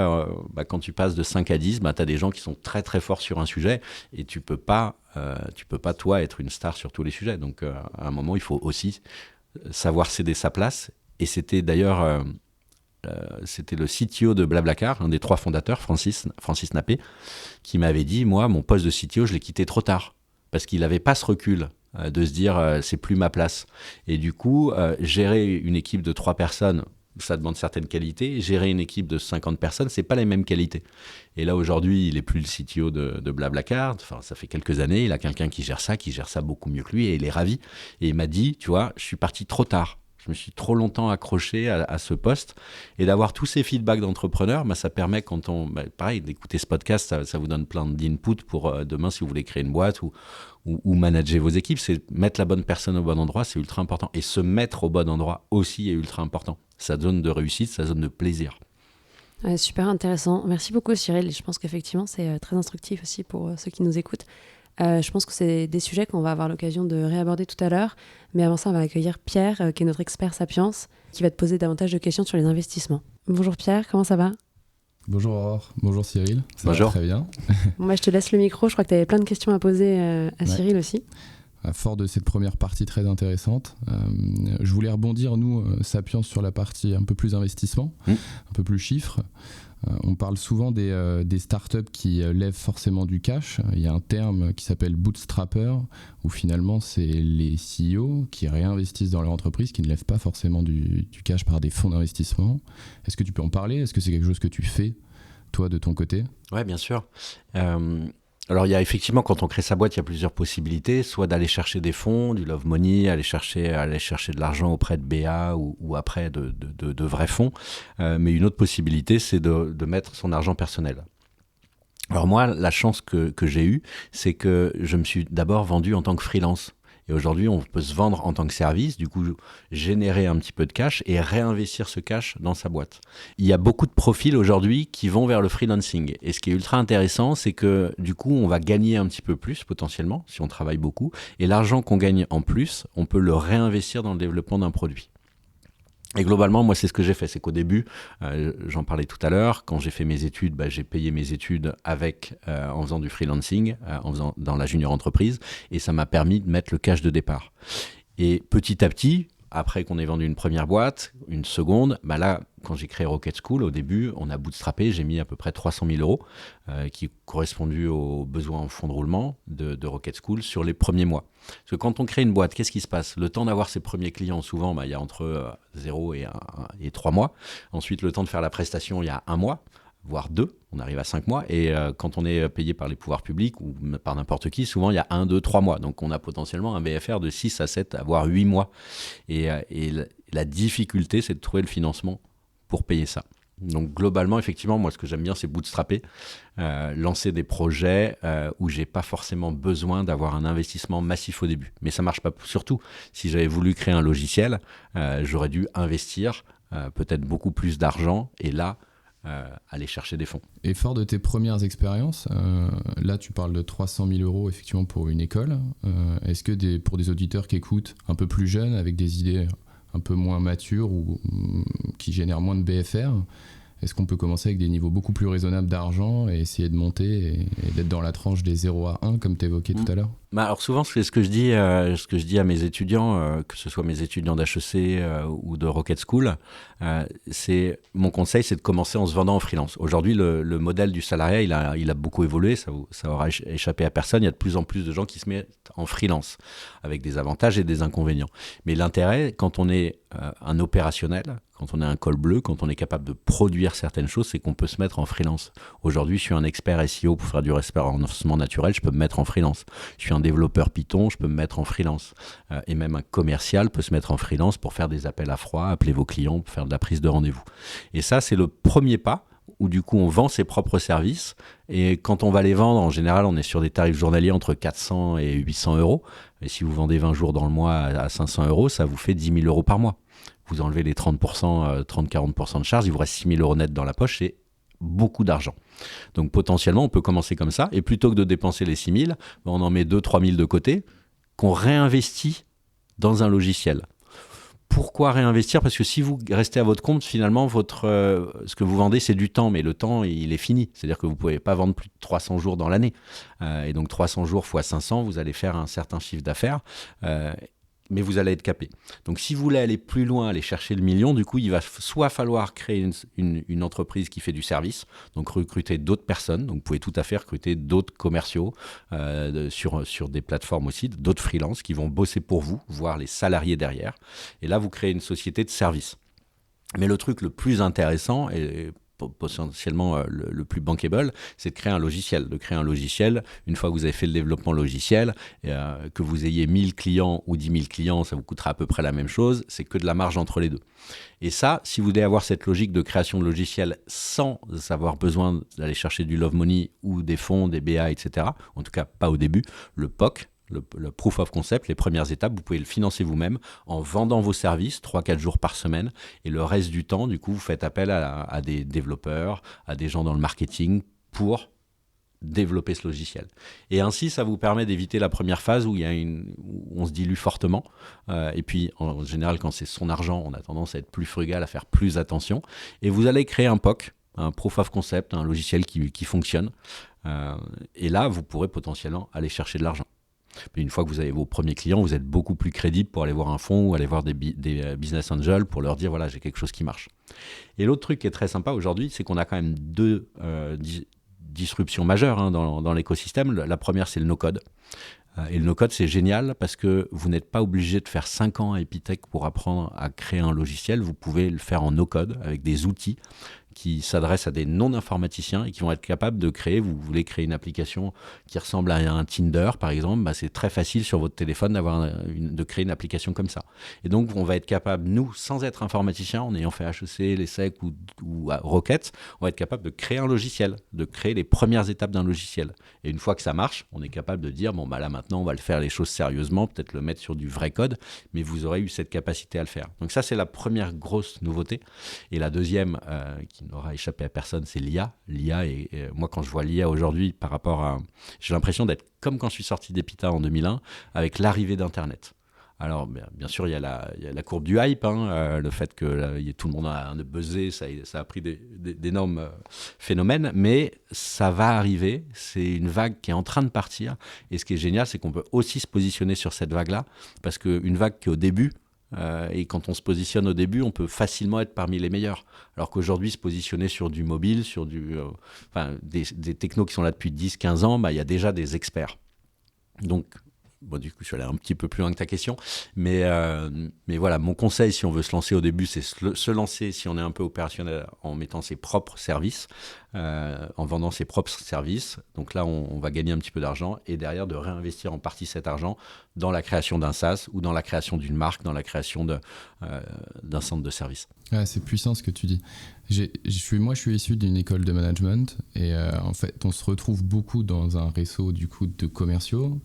quand tu passes de 5 à 10, tu as des gens qui sont très, très forts sur un sujet et tu peux pas, toi, être une star sur tous les sujets. Donc, à un moment, il faut aussi savoir céder sa place. Et c'était d'ailleurs... c'était le CTO de Blablacar, un des 3 fondateurs, Francis Nappé, qui m'avait dit, moi, mon poste de CTO, je l'ai quitté trop tard, parce qu'il n'avait pas ce recul de se dire, c'est plus ma place. Et du coup, gérer une équipe de 3 personnes, ça demande certaines qualités. Gérer une équipe de 50 personnes, c'est pas les mêmes qualités. Et là, aujourd'hui, il est plus le CTO de Blablacar. Enfin, ça fait quelques années. Il a quelqu'un qui gère ça beaucoup mieux que lui, et il est ravi. Et il m'a dit, tu vois, je suis parti trop tard. Je me suis trop longtemps accroché à ce poste. Et d'avoir tous ces feedbacks d'entrepreneurs, ça permet, pareil, d'écouter ce podcast, ça vous donne plein d'input pour demain, si vous voulez créer une boîte ou manager vos équipes. C'est mettre la bonne personne au bon endroit, c'est ultra important. Et se mettre au bon endroit aussi est ultra important. Sa zone de réussite, sa zone de plaisir. Ouais, super intéressant. Merci beaucoup Cyril. Je pense qu'effectivement, c'est très instructif aussi pour ceux qui nous écoutent. Je pense que c'est des sujets qu'on va avoir l'occasion de réaborder tout à l'heure. Mais avant ça, on va accueillir Pierre, qui est notre expert Sapiens, qui va te poser davantage de questions sur les investissements. Bonjour Pierre, comment ça va ? Bonjour Aurore, bonjour Cyril. Ça Bonjour. va très bien. Bon, je te laisse le micro. Je crois que tu avais plein de questions à poser à Cyril aussi. Fort de cette première partie très intéressante, je voulais rebondir, nous, Sapiens, sur la partie un peu plus investissement, un peu plus chiffres. On parle souvent des startups qui lèvent forcément du cash. Il y a un terme qui s'appelle bootstrapper, où finalement c'est les CEO qui réinvestissent dans leur entreprise, qui ne lèvent pas forcément du cash par des fonds d'investissement. Est-ce que tu peux en parler ? Est-ce que c'est quelque chose que tu fais, toi, de ton côté ? Ouais, bien sûr. Alors, il y a effectivement, quand on crée sa boîte, il y a plusieurs possibilités, soit d'aller chercher des fonds, du love money, aller chercher de l'argent auprès de BA ou après de vrais fonds. Mais une autre possibilité, c'est de mettre son argent personnel. Alors moi, la chance que j'ai eue, c'est que je me suis d'abord vendu en tant que freelance. Et aujourd'hui, on peut se vendre en tant que service, du coup, générer un petit peu de cash et réinvestir ce cash dans sa boîte. Il y a beaucoup de profils aujourd'hui qui vont vers le freelancing. Et ce qui est ultra intéressant, c'est que du coup, on va gagner un petit peu plus potentiellement, si on travaille beaucoup. Et l'argent qu'on gagne en plus, on peut le réinvestir dans le développement d'un produit. Et globalement, moi, c'est ce que j'ai fait. C'est qu'au début, j'en parlais tout à l'heure, quand j'ai fait mes études, j'ai payé mes études en faisant du freelancing, en faisant dans la junior entreprise, et ça m'a permis de mettre le cash de départ. Et petit à petit, après qu'on ait vendu une première boîte, une seconde, là, quand j'ai créé Rocket School, au début, on a bootstrappé, j'ai mis à peu près 300 000 euros, qui correspondu aux besoins en fonds de roulement de Rocket School sur les premiers mois. Parce que quand on crée une boîte, qu'est-ce qui se passe ? Le temps d'avoir ses premiers clients, souvent, il y a entre 0 et 3 mois. Ensuite, le temps de faire la prestation, il y a 1 mois, voire 2. On arrive à 5 mois. Et quand on est payé par les pouvoirs publics ou par n'importe qui, souvent, il y a 1, 2, 3 mois. Donc, on a potentiellement un BFR de 6 à 7, voire 8 mois. Et la difficulté, c'est de trouver le financement pour payer ça. Donc globalement, effectivement, moi ce que j'aime bien, c'est bootstrapper, lancer des projets où j'ai pas forcément besoin d'avoir un investissement massif au début. Mais ça marche pas. Surtout, si j'avais voulu créer un logiciel, j'aurais dû investir peut-être beaucoup plus d'argent et là, aller chercher des fonds. Et fort de tes premières expériences, là tu parles de 300 000 euros effectivement pour une école. Est-ce que pour des auditeurs qui écoutent un peu plus jeunes, avec des idées un peu moins matures ou qui génèrent moins de BFR, est-ce qu'on peut commencer avec des niveaux beaucoup plus raisonnables d'argent et essayer de monter et d'être dans la tranche des 0 à 1 comme tu évoquais tout à l'heure ? Alors souvent, c'est ce que je dis à mes étudiants, que ce soit mes étudiants d'HEC ou de Rocket School, mon conseil, c'est de commencer en se vendant en freelance. Aujourd'hui, le modèle du salariat, il a beaucoup évolué, ça aura échappé à personne. Il y a de plus en plus de gens qui se mettent en freelance, avec des avantages et des inconvénients. Mais l'intérêt, quand on est un opérationnel, quand on est un col bleu, quand on est capable de produire certaines choses, c'est qu'on peut se mettre en freelance. Aujourd'hui, je suis un expert SEO pour faire du référencement naturel, je peux me mettre en freelance. Je suis un développeur Python, je peux me mettre en freelance. Et même un commercial peut se mettre en freelance pour faire des appels à froid, appeler vos clients, pour faire de la prise de rendez-vous. Et ça, c'est le premier pas où du coup on vend ses propres services. Et quand on va les vendre, en général, on est sur des tarifs journaliers entre 400 et 800 euros. Et si vous vendez 20 jours dans le mois à 500 euros, ça vous fait 10 000 euros par mois. Vous enlevez les 30-40% de charges, il vous reste 6 000 euros net dans la poche, c'est beaucoup d'argent. Donc potentiellement, on peut commencer comme ça, et plutôt que de dépenser les 6 000, on en met 2-3 000 de côté, qu'on réinvestit dans un logiciel. Pourquoi réinvestir ? Parce que si vous restez à votre compte, finalement, ce que vous vendez, c'est du temps, mais le temps, il est fini. C'est-à-dire que vous ne pouvez pas vendre plus de 300 jours dans l'année. Et donc 300 jours fois 500, vous allez faire un certain chiffre d'affaires. Mais vous allez être capé. Donc si vous voulez aller plus loin, aller chercher le million, du coup, il va soit falloir créer une entreprise qui fait du service, donc recruter d'autres personnes, donc vous pouvez tout à fait recruter d'autres commerciaux sur des plateformes aussi, d'autres freelances qui vont bosser pour vous, voire les salariés derrière. Et là, vous créez une société de service. Mais le truc le plus intéressant, et potentiellement le plus bankable, c'est de créer un logiciel. De créer un logiciel, une fois que vous avez fait le développement logiciel, que vous ayez 1000 clients ou 10 000 clients, ça vous coûtera à peu près la même chose, c'est que de la marge entre les deux. Et ça, si vous voulez avoir cette logique de création de logiciel sans avoir besoin d'aller chercher du love money ou des fonds, des BA, etc., en tout cas pas au début, le POC, le proof of concept, les premières étapes, vous pouvez le financer vous-même en vendant vos services 3-4 jours par semaine. Et le reste du temps, du coup, vous faites appel à des développeurs, à des gens dans le marketing pour développer ce logiciel. Et ainsi, ça vous permet d'éviter la première phase où on se dilue fortement. Et puis, en général, quand c'est son argent, on a tendance à être plus frugal, à faire plus attention. Et vous allez créer un POC, un proof of concept, un logiciel qui fonctionne. Et là, vous pourrez potentiellement aller chercher de l'argent. Puis une fois que vous avez vos premiers clients, vous êtes beaucoup plus crédible pour aller voir un fonds ou aller voir des business angels pour leur dire voilà, j'ai quelque chose qui marche. Et l'autre truc qui est très sympa aujourd'hui, c'est qu'on a quand même deux disruptions majeures dans l'écosystème. La première, c'est le no-code. Et le no-code, c'est génial parce que vous n'êtes pas obligé de faire 5 ans à Epitech pour apprendre à créer un logiciel. Vous pouvez le faire en no-code avec des outils qui s'adressent à des non-informaticiens et qui vont être capables de créer. Vous voulez créer une application qui ressemble à un Tinder, par exemple, c'est très facile sur votre téléphone de créer une application comme ça. Et donc, on va être capable, nous, sans être informaticien, en ayant fait HEC, l'ESSEC ou Rocket, on va être capable de créer un logiciel, de créer les premières étapes d'un logiciel. Et une fois que ça marche, on est capable de dire, là maintenant, on va le faire les choses sérieusement, peut-être le mettre sur du vrai code, mais vous aurez eu cette capacité à le faire. Donc ça, c'est la première grosse nouveauté. Et la deuxième, qui n'aura échappé à personne, c'est l'IA. L'IA, et moi, quand je vois l'IA aujourd'hui, par rapport à... J'ai l'impression d'être comme quand je suis sorti d'Epita en 2001, avec l'arrivée d'Internet. Alors, bien sûr, il y a la courbe du hype, le fait que tout le monde a buzzé, ça a pris d'énormes phénomènes, mais ça va arriver, c'est une vague qui est en train de partir, et ce qui est génial, c'est qu'on peut aussi se positionner sur cette vague-là, parce qu'une vague qui est au début, et quand on se positionne au début, on peut facilement être parmi les meilleurs. Alors qu'aujourd'hui, se positionner sur du mobile, sur des technos qui sont là depuis 10-15 ans, il y a déjà des experts. Donc, du coup, je suis allé un petit peu plus loin que ta question. Mais voilà, mon conseil, si on veut se lancer au début, c'est se lancer, si on est un peu opérationnel, en mettant ses propres services, en vendant ses propres services. Donc là, on va gagner un petit peu d'argent et derrière, de réinvestir en partie cet argent dans la création d'un SaaS ou dans la création d'une marque, dans la création d'un centre de service. Ouais, c'est puissant ce que tu dis. Moi, je suis issu d'une école de management et en fait, on se retrouve beaucoup dans un réseau du coup de commerciaux.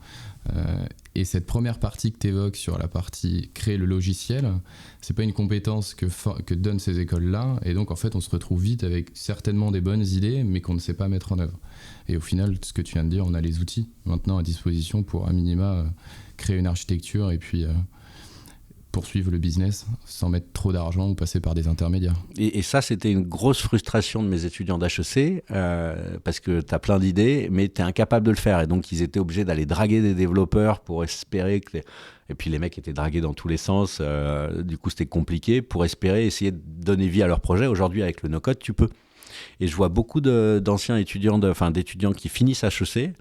Et cette première partie que tu évoques sur la partie créer le logiciel, c'est pas une compétence que donnent ces écoles-là. Et donc, en fait, on se retrouve vite avec certainement des bonnes idées, mais qu'on ne sait pas mettre en œuvre. Et au final, ce que tu viens de dire, on a les outils maintenant à disposition pour, à minima, créer une architecture et puis poursuivre le business sans mettre trop d'argent ou passer par des intermédiaires. Et ça, c'était une grosse frustration de mes étudiants d'HEC parce que tu as plein d'idées, mais tu es incapable de le faire. Et donc, ils étaient obligés d'aller draguer des développeurs pour espérer que... Et puis, les mecs étaient dragués dans tous les sens. Du coup, c'était compliqué pour espérer essayer de donner vie à leur projet. Aujourd'hui, avec le no-code, tu peux. Et je vois beaucoup d'anciens étudiants, d'étudiants qui finissent HEC,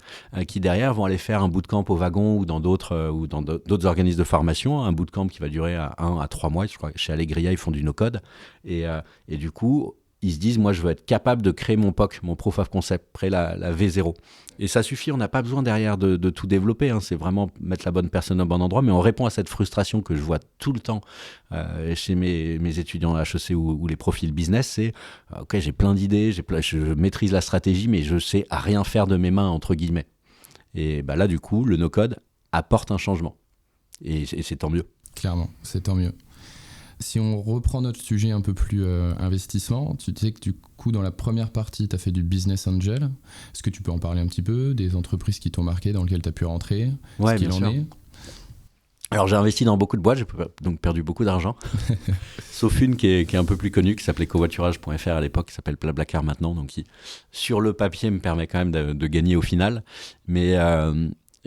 qui derrière vont aller faire un bootcamp au wagon ou dans d'autres organismes de formation, un bootcamp qui va durer 1 à 3 mois. Je crois que chez Allegria, ils font du no-code. Et du coup, ils se disent, moi, je veux être capable de créer mon POC, mon Proof of Concept, après la V0. Et ça suffit, on n'a pas besoin derrière de tout développer. C'est vraiment mettre la bonne personne au bon endroit. Mais on répond à cette frustration que je vois tout le temps chez mes étudiants à HEC ou les profils business. C'est, OK, j'ai plein d'idées, je maîtrise la stratégie, mais je sais à rien faire de mes mains, entre guillemets. Et là, du coup, le no-code apporte un changement. Et c'est tant mieux. Clairement, c'est tant mieux. Si on reprend notre sujet un peu plus investissement, tu disais que du coup, dans la première partie, tu as fait du business angel. Est-ce que tu peux en parler un petit peu, des entreprises qui t'ont marqué, dans lesquelles tu as pu rentrer, ouais, ce qu'il en est ? Alors, j'ai investi dans beaucoup de boîtes, j'ai donc perdu beaucoup d'argent. Sauf une qui est un peu plus connue, qui s'appelait covoiturage.fr à l'époque, qui s'appelle Blablacar maintenant, donc qui, sur le papier, me permet quand même de gagner au final. Mais...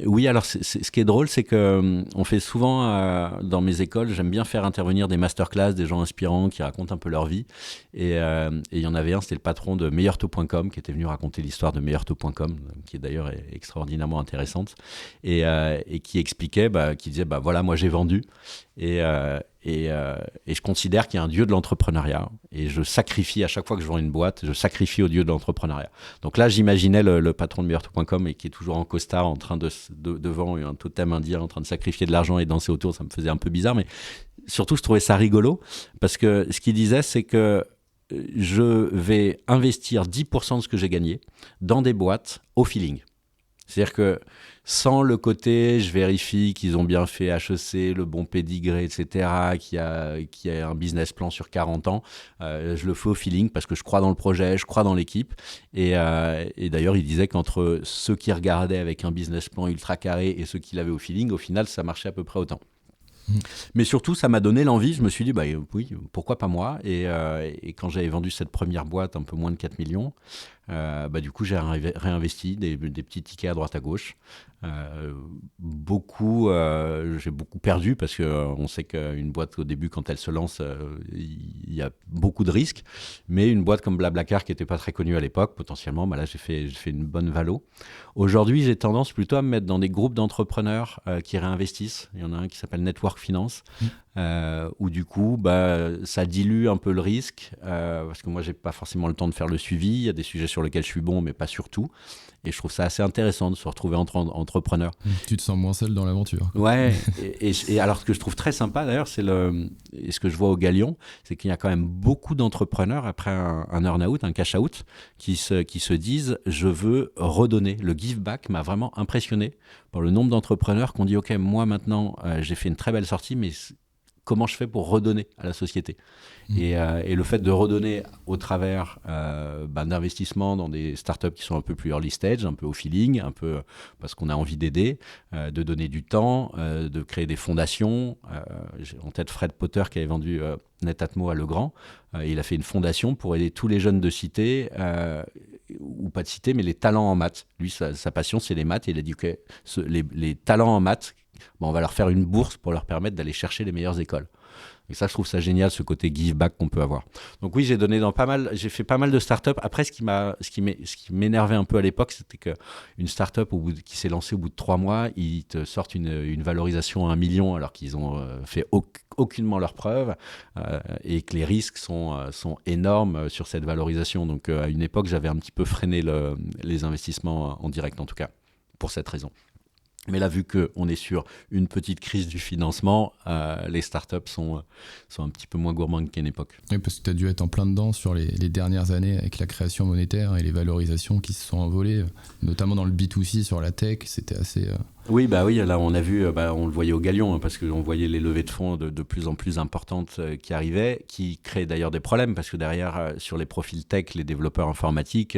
oui, alors ce qui est drôle, c'est que on fait souvent dans mes écoles, j'aime bien faire intervenir des masterclass, des gens inspirants qui racontent un peu leur vie. Et il y en avait un, c'était le patron de meilleurtaux.com qui était venu raconter l'histoire de meilleurtaux.com, qui est d'ailleurs extraordinairement intéressante, et qui expliquait, qui disait, voilà, moi j'ai vendu. Et je considère qu'il y a un dieu de l'entrepreneuriat. Et je sacrifie, à chaque fois que je vends une boîte, je sacrifie au dieu de l'entrepreneuriat. Donc là, j'imaginais le patron de meilleurtaux.com et qui est toujours en costard, en train devant un totem indien, en train de sacrifier de l'argent et danser autour. Ça me faisait un peu bizarre, mais surtout, je trouvais ça rigolo. Parce que ce qu'il disait, c'est que je vais investir 10% de ce que j'ai gagné dans des boîtes au feeling. C'est-à-dire que sans le côté, je vérifie qu'ils ont bien fait HEC, le bon pédigré, etc., qu'il y a un business plan sur 40 ans, je le fais au feeling parce que je crois dans le projet, je crois dans l'équipe. Et d'ailleurs, il disait qu'entre ceux qui regardaient avec un business plan ultra carré et ceux qui l'avaient au feeling, au final, ça marchait à peu près autant. Mais surtout, ça m'a donné l'envie. Je me suis dit, oui, pourquoi pas moi ? Et quand j'avais vendu cette première boîte, un peu moins de 4 millions, du coup, j'ai réinvesti des petits tickets à droite à gauche. J'ai beaucoup perdu parce qu'on sait qu'une boîte, au début, quand elle se lance, il y a beaucoup de risques. Mais une boîte comme Blablacar, qui n'était pas très connue à l'époque, potentiellement, là, j'ai fait une bonne valo. Aujourd'hui, j'ai tendance plutôt à me mettre dans des groupes d'entrepreneurs qui réinvestissent. Il y en a un qui s'appelle Network Finance, où du coup, ça dilue un peu le risque, parce que moi, j'ai pas forcément le temps de faire le suivi. Il y a des sujets sur lesquels je suis bon, mais pas sur tout. Et je trouve ça assez intéressant de se retrouver entre entrepreneurs. Tu te sens moins seul dans l'aventure. Ouais, et alors ce que je trouve très sympa d'ailleurs, c'est ce que je vois au Galion, c'est qu'il y a quand même beaucoup d'entrepreneurs après un earn-out, un cash-out, qui se disent « je veux redonner ». Le give back m'a vraiment impressionné par le nombre d'entrepreneurs qui ont dit « ok, moi maintenant, j'ai fait une très belle sortie, mais comment je fais pour redonner à la société ?» Et le fait de redonner au travers d'investissements dans des startups qui sont un peu plus early stage, un peu au feeling, un peu parce qu'on a envie d'aider, de donner du temps, de créer des fondations. J'ai en tête Fred Potter qui avait vendu Netatmo à Legrand. Il a fait une fondation pour aider tous les jeunes de cité, ou pas de cité, mais les talents en maths. Lui, sa passion, c'est les maths. Et il a dit que les talents en maths, on va leur faire une bourse pour leur permettre d'aller chercher les meilleures écoles. Et ça, je trouve ça génial, ce côté give back qu'on peut avoir. Donc oui, j'ai fait pas mal de startups. Après, ce qui m'énervait un peu à l'époque, c'était qu'une startup qui s'est lancée au bout de 3 mois, ils te sortent une valorisation à 1 million alors qu'ils ont fait aucunement leurs preuves, et que les risques sont énormes sur cette valorisation. Donc à une époque, j'avais un petit peu freiné les investissements en direct, en tout cas, pour cette raison. Mais là, vu qu'on est sur une petite crise du financement, les startups sont un petit peu moins gourmandes qu'à une époque. Oui, parce que tu as dû être en plein dedans sur les dernières années avec la création monétaire et les valorisations qui se sont envolées, notamment dans le B2C sur la tech, c'était assez... Oui, là on a vu, on le voyait au Galion, parce qu'on voyait les levées de fonds de plus en plus importantes qui arrivaient, qui créaient d'ailleurs des problèmes, parce que derrière, sur les profils tech, les développeurs informatiques,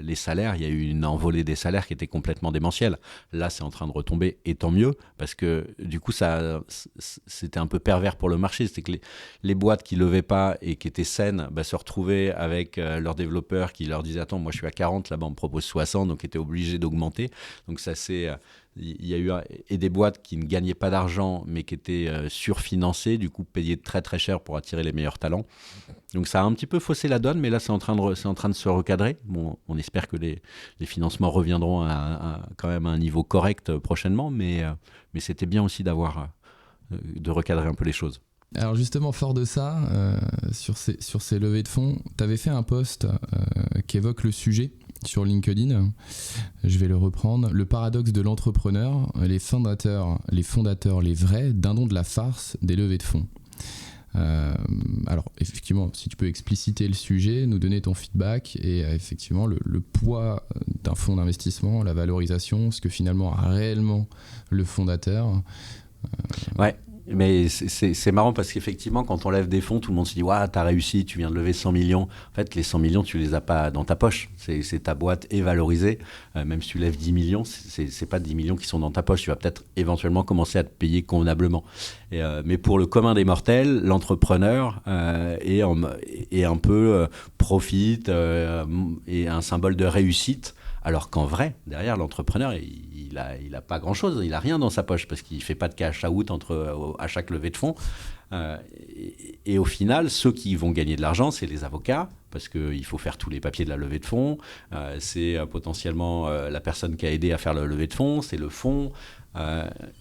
les salaires, il y a eu une envolée des salaires qui était complètement démentielle. Là, c'est en train de retomber, et tant mieux, parce que du coup, c'était un peu pervers pour le marché. C'était que les boîtes qui levaient pas et qui étaient saines se retrouvaient avec leurs développeurs qui leur disaient « Attends, moi je suis à 40, là-bas on me propose 60 », donc étaient obligés d'augmenter. Donc ça c'est... Il y a eu des boîtes qui ne gagnaient pas d'argent, mais qui étaient surfinancées, du coup payées très très cher pour attirer les meilleurs talents. Donc ça a un petit peu faussé la donne, mais là c'est en train de se recadrer. Bon, on espère que les financements reviendront quand même à un niveau correct prochainement, mais c'était bien aussi de recadrer un peu les choses. Alors justement, fort de ça, sur ces levées de fonds, tu avais fait un post qui évoque le sujet sur LinkedIn. Je vais le reprendre. Le paradoxe de l'entrepreneur, les fondateurs, les vrais, dindons de la farce des levées de fonds. Alors effectivement, si tu peux expliciter le sujet, nous donner ton feedback et effectivement le poids d'un fonds d'investissement, la valorisation, ce que finalement a réellement le fondateur. Ouais. Mais c'est marrant parce qu'effectivement, quand on lève des fonds, tout le monde se dit « Waouh, t'as réussi, tu viens de lever 100 millions ». En fait, les 100 millions, tu les as pas dans ta poche. C'est ta boîte est valorisée. Même si tu lèves 10 millions, c'est pas 10 millions qui sont dans ta poche. Tu vas peut-être éventuellement commencer à te payer convenablement. Mais pour le commun des mortels, l'entrepreneur est un peu profite et un symbole de réussite Alors qu'en vrai, derrière, l'entrepreneur, il a pas grand-chose, il a rien dans sa poche parce qu'il fait pas de cash out à chaque levée de fonds. Et au final, ceux qui vont gagner de l'argent, c'est les avocats, parce qu'il faut faire tous les papiers de la levée de fonds. C'est potentiellement la personne qui a aidé à faire la levée de fonds, c'est le fonds.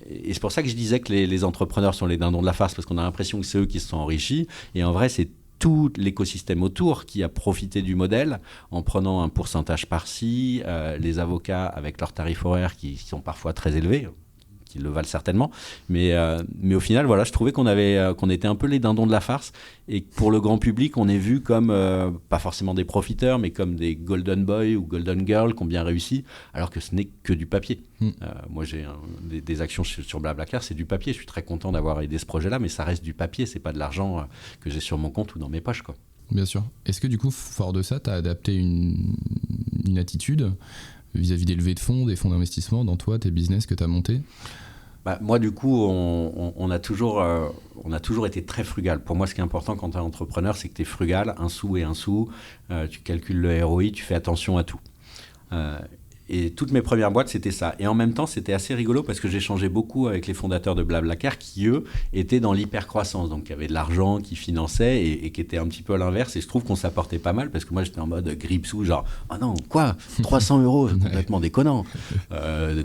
Et c'est pour ça que je disais que les entrepreneurs sont les dindons de la farce, parce qu'on a l'impression que c'est eux qui se sont enrichis. Et en vrai, c'est tout l'écosystème autour qui a profité du modèle en prenant un pourcentage par-ci, les avocats avec leurs tarifs horaires qui sont parfois très élevés, qui le valent certainement, mais au final, voilà, je trouvais qu'on était un peu les dindons de la farce, et pour le grand public, on est vu comme, pas forcément des profiteurs, mais comme des golden boys ou golden girls qui ont bien réussi, alors que ce n'est que du papier. Moi, j'ai des actions sur Blablacar, c'est du papier, je suis très content d'avoir aidé ce projet-là, mais ça reste du papier, c'est pas de l'argent que j'ai sur mon compte ou dans mes poches, quoi. Bien sûr. Est-ce que du coup, fort de ça, tu as adapté une attitude vis-à-vis des levées de fonds, des fonds d'investissement dans toi, tes business que tu as montés? Moi, du coup, on a toujours été très frugal. Pour moi, ce qui est important quand tu es entrepreneur, c'est que tu es frugal, un sou et un sou. Tu calcules le ROI, tu fais attention à tout. Et toutes mes premières boîtes, c'était ça. Et en même temps, c'était assez rigolo parce que j'échangeais beaucoup avec les fondateurs de Blablacar qui, eux, étaient dans l'hypercroissance. Donc, qui avaient de l'argent, qui finançaient et qui étaient un petit peu à l'inverse. Et je trouve qu'on s'apportait pas mal parce que moi, j'étais en mode grippe-sous, genre « Ah non, quoi 300 €, c'est complètement déconnant.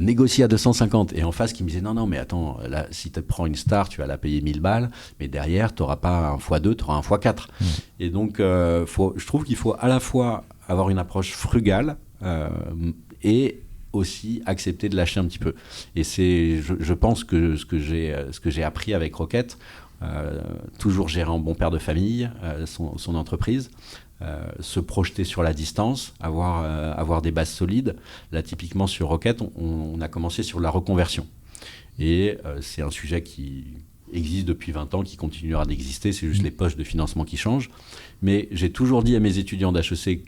Négocier à 250. » Et en face, qui me disait « Non, mais attends, là, si tu prends une star, tu vas la payer 1000 balles. Mais derrière, tu n'auras pas un x2, tu auras un x4. » Et donc, je trouve qu'il faut à la fois avoir une approche frugale, et aussi accepter de lâcher un petit peu. Et c'est, je pense que ce que j'ai appris avec Rocket, toujours gérer en bon père de famille son entreprise, se projeter sur la distance, avoir des bases solides. Là, typiquement sur Rocket, on a commencé sur la reconversion. Et c'est un sujet qui existe depuis 20 ans, qui continuera d'exister, c'est juste les poches de financement qui changent. Mais j'ai toujours dit à mes étudiants d'HEC,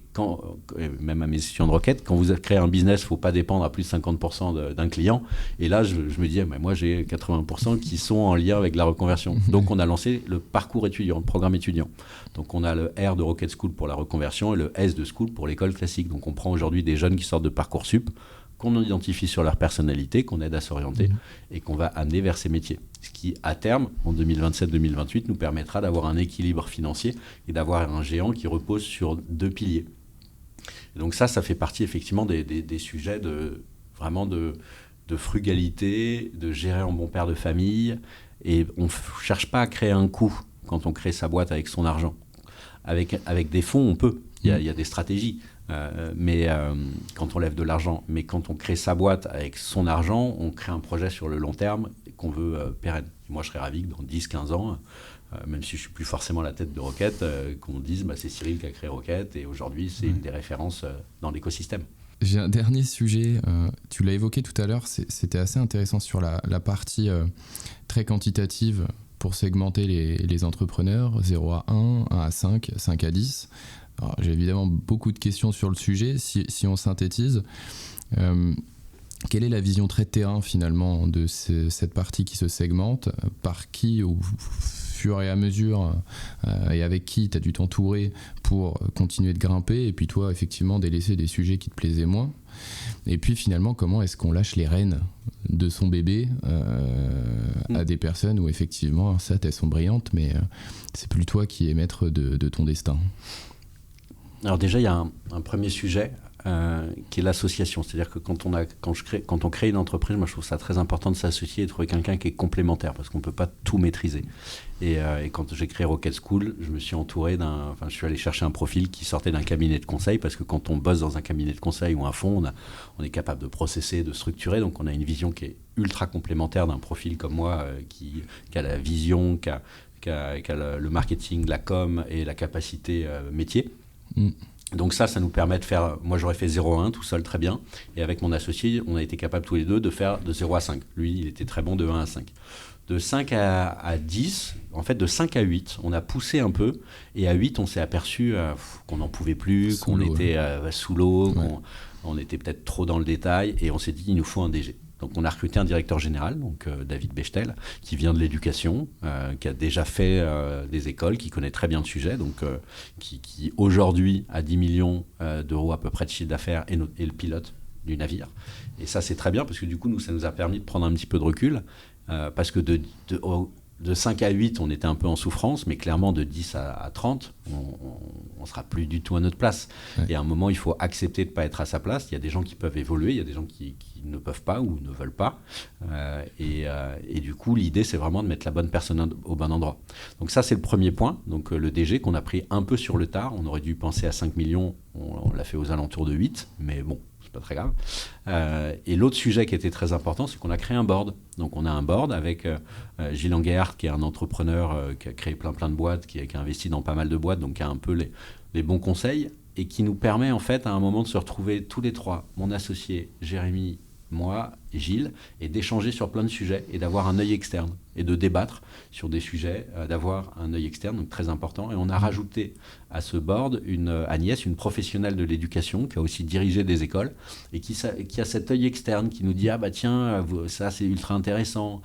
même à mes étudiants de Rocket, quand vous créez un business, il ne faut pas dépendre à plus de 50% d'un client. Et là, je me disais, moi j'ai 80% qui sont en lien avec la reconversion. Donc on a lancé le parcours étudiant, le programme étudiant. Donc on a le R de Rocket School pour la reconversion et le S de School pour l'école classique. Donc on prend aujourd'hui des jeunes qui sortent de Parcoursup, qu'on identifie sur leur personnalité, qu'on aide à s'orienter et qu'on va amener vers ces métiers. Ce qui, à terme, en 2027-2028, nous permettra d'avoir un équilibre financier et d'avoir un géant qui repose sur 2 piliers. Et donc ça fait partie effectivement des sujets vraiment de frugalité, de gérer en bon père de famille. Et on ne cherche pas à créer un coût quand on crée sa boîte avec son argent. Avec des fonds, on peut. Il y a des stratégies. Mais quand on lève de l'argent, mais quand on crée sa boîte avec son argent, on crée un projet sur le long terme qu'on veut pérenne. Moi, je serais ravi que dans 10-15 ans, même si je ne suis plus forcément la tête de Rocket, qu'on dise c'est Cyril qui a créé Rocket et aujourd'hui, c'est une des références dans l'écosystème. J'ai un dernier sujet, tu l'as évoqué tout à l'heure, c'était assez intéressant sur la partie très quantitative pour segmenter les entrepreneurs, 0 à 1, 1 à 5, 5 à 10. Alors, j'ai évidemment beaucoup de questions sur le sujet. Si on synthétise, quelle est la vision très terrain finalement de cette partie qui se segmente? Par qui, au fur et à mesure, et avec qui tu as dû t'entourer pour continuer de grimper? Et puis toi, effectivement, délaisser des sujets qui te plaisaient moins. Et puis finalement, comment est-ce qu'on lâche les rênes de son bébé à des personnes où effectivement, certes, elles sont brillantes, mais c'est plus toi qui es maître de ton destin? Alors déjà, il y a un premier sujet qui est l'association. C'est-à-dire que quand on crée une entreprise, moi je trouve ça très important de s'associer et de trouver quelqu'un qui est complémentaire parce qu'on ne peut pas tout maîtriser. Et quand j'ai créé Rocket School, je me suis entouré je suis allé chercher un profil qui sortait d'un cabinet de conseil parce que quand on bosse dans un cabinet de conseil ou un fonds, on est capable de processer, de structurer. Donc on a une vision qui est ultra complémentaire d'un profil comme moi qui a la vision, qui a le marketing, la com et la capacité métier. Donc ça nous permet de faire, moi j'aurais fait 0 à 1 tout seul très bien, et avec mon associé on a été capable tous les deux de faire de 0 à 5. Lui il était très bon de 1 à 5. De 5 à 10, en fait de 5 à 8, on a poussé un peu, et à 8 on s'est aperçu qu'on n'en pouvait plus, qu'on était sous l'eau, on était peut-être trop dans le détail, et on s'est dit il nous faut un DG. Donc on a recruté un directeur général, donc David Bechtel, qui vient de l'éducation, qui a déjà fait des écoles, qui connaît très bien le sujet, donc qui aujourd'hui a 10 millions d'euros à peu près de chiffre d'affaires et le pilote du navire. Et ça c'est très bien parce que du coup ça nous a permis de prendre un petit peu de recul, parce que de 5 à 8, on était un peu en souffrance, mais clairement de 10 à 30, on ne sera plus du tout à notre place. Ouais. Et à un moment, il faut accepter de ne pas être à sa place. Il y a des gens qui peuvent évoluer, il y a des gens qui ne peuvent pas ou ne veulent pas. Et du coup, l'idée, c'est vraiment de mettre la bonne personne au bon endroit. Donc ça, c'est le premier point. Donc le DG qu'on a pris un peu sur le tard. On aurait dû penser à 5 millions, on l'a fait aux alentours de 8, mais bon, c'est pas très grave. Et l'autre sujet qui était très important, c'est qu'on a créé un board. Donc on a un board avec Gilles Enguerhardt, qui est un entrepreneur qui a créé plein de boîtes, qui a investi dans pas mal de boîtes, donc qui a un peu les bons conseils, et qui nous permet en fait à un moment de se retrouver tous les trois, mon associé, Jérémy, moi et Gilles, et d'échanger sur plein de sujets et d'avoir un œil externe et de débattre sur des sujets, d'avoir un œil externe, donc très important. Et on a rajouté à ce board Agnès, une professionnelle de l'éducation qui a aussi dirigé des écoles et qui a cet œil externe qui nous dit « Ah bah tiens, ça c'est ultra intéressant ».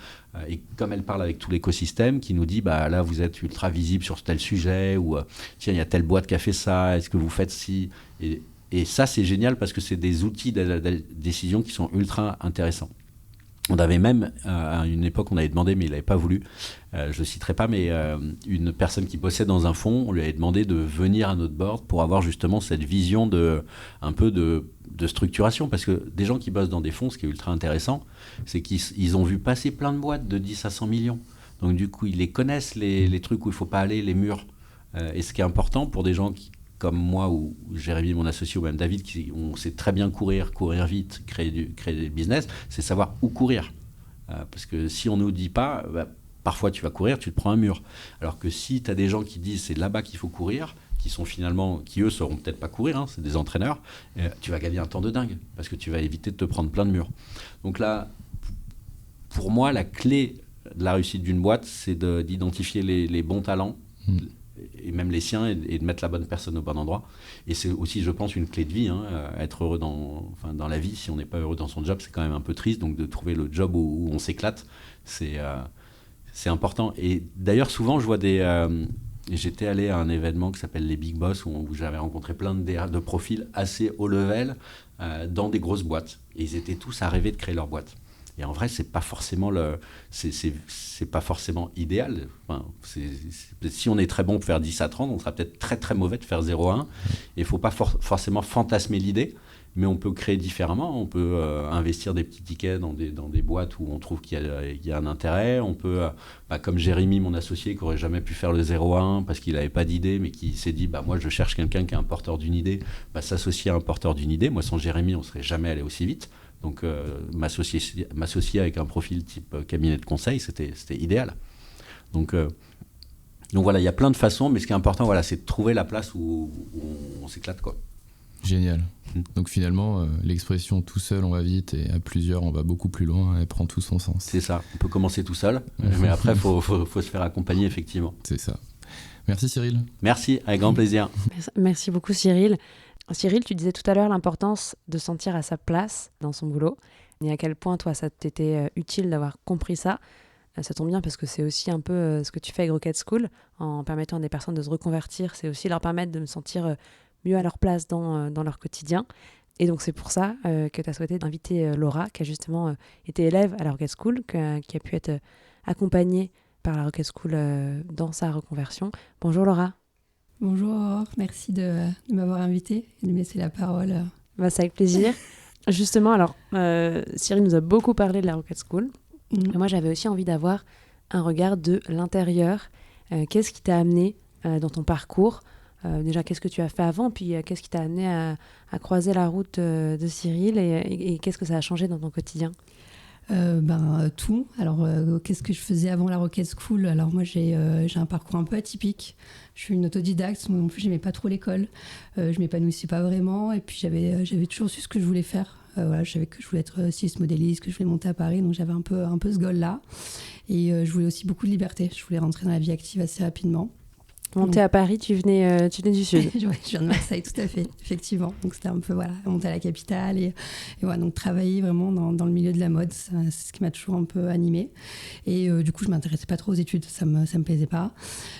Et comme elle parle avec tout l'écosystème, qui nous dit bah, « Là vous êtes ultra visible sur tel sujet » ou « Tiens, il y a telle boîte qui a fait ça, est-ce que vous faites ci ?» Et ça, c'est génial parce que c'est des outils de décision qui sont ultra intéressants. On avait même, à une époque, on avait demandé, mais il n'avait pas voulu, je ne le citerai pas, mais une personne qui bossait dans un fonds, on lui avait demandé de venir à notre board pour avoir justement cette vision un peu de structuration. Parce que des gens qui bossent dans des fonds, ce qui est ultra intéressant, c'est qu'ils ont vu passer plein de boîtes de 10 à 100 millions. Donc du coup, ils les connaissent, les trucs où il ne faut pas aller, les murs. Et ce qui est important pour des gens comme moi ou Jérémy, mon associé, ou même David, on sait très bien courir vite, créer des business, c'est savoir où courir. Parce que si on ne nous dit pas, parfois tu vas courir, tu te prends un mur. Alors que si tu as des gens qui disent c'est là-bas qu'il faut courir, qui eux sauront peut-être pas courir, hein, c'est des entraîneurs, tu vas gagner un temps de dingue, parce que tu vas éviter de te prendre plein de murs. Donc là, pour moi, la clé de la réussite d'une boîte, c'est d'identifier les bons talents, et même les siens, et de mettre la bonne personne au bon endroit. Et c'est aussi, je pense, une clé de vie. Être heureux dans la vie, si on n'est pas heureux dans son job, c'est quand même un peu triste. Donc de trouver le job où on s'éclate, c'est important. Et d'ailleurs, souvent, je vois j'étais allé à un événement qui s'appelle les Big Boss, où j'avais rencontré plein de profils assez haut level dans des grosses boîtes. Et ils étaient tous à rêver de créer leur boîte. Et en vrai, c'est pas forcément idéal. Enfin, si on est très bon pour faire 10 à 30, on sera peut-être très très mauvais de faire 0 à 1. Et il faut pas forcément fantasmer l'idée, mais on peut créer différemment. On peut investir des petits tickets dans des boîtes où on trouve qu'il y a un intérêt. On peut, comme Jérémy, mon associé, qui n'aurait jamais pu faire le 0 à 1 parce qu'il n'avait pas d'idée, mais qui s'est dit moi je cherche quelqu'un qui est un porteur d'une idée, s'associer à un porteur d'une idée. Moi, sans Jérémy, on ne serait jamais allé aussi vite. Donc m'associer avec un profil type cabinet de conseil, c'était idéal. Donc voilà, il y a plein de façons, mais ce qui est important, c'est de trouver la place où on s'éclate, quoi. Génial. Donc finalement, l'expression tout seul on va vite et à plusieurs on va beaucoup plus loin, elle prend tout son sens. C'est ça, on peut commencer tout seul, mais après il faut se faire accompagner effectivement. C'est ça. Merci Cyril. Merci, avec grand plaisir. Merci beaucoup Cyril. Cyril, tu disais tout à l'heure l'importance de se sentir à sa place dans son boulot. Et à quel point, toi, ça t'était utile d'avoir compris ça. Ça tombe bien parce que c'est aussi un peu ce que tu fais avec Rocket School, en permettant à des personnes de se reconvertir. C'est aussi leur permettre de me sentir mieux à leur place dans leur quotidien. Et donc, c'est pour ça que tu as souhaité inviter Laura, qui a justement été élève à la Rocket School, qui a pu être accompagnée par la Rocket School dans sa reconversion. Bonjour Laura. Bonjour Aurore, merci de m'avoir invitée et de me laisser la parole. C'est avec plaisir. Justement, alors, Cyril nous a beaucoup parlé de la Rocket School. Moi, j'avais aussi envie d'avoir un regard de l'intérieur. Qu'est-ce qui t'a amené dans ton parcours ? Déjà, qu'est-ce que tu as fait avant ? Puis, qu'est-ce qui t'a amené à croiser la route de Cyril et qu'est-ce que ça a changé dans ton quotidien ? Tout. Alors, qu'est-ce que je faisais avant la Rocket School ? Alors, moi, j'ai un parcours un peu atypique. Je suis une autodidacte, non plus, j'aimais pas trop l'école. Je m'épanouissais pas vraiment. Et puis, j'avais toujours su ce que je voulais faire. Je savais que je voulais être styliste modéliste, que je voulais monter à Paris. Donc, j'avais un peu ce goal-là. Et je voulais aussi beaucoup de liberté. Je voulais rentrer dans la vie active assez rapidement. Monter à Paris, tu venais du Sud. Je viens de Marseille, tout à fait, effectivement. Donc c'était un peu, monter à la capitale et voilà, donc travailler vraiment dans le milieu de la mode, c'est ce qui m'a toujours un peu animée. Et du coup, je m'intéressais pas trop aux études, ça me plaisait pas.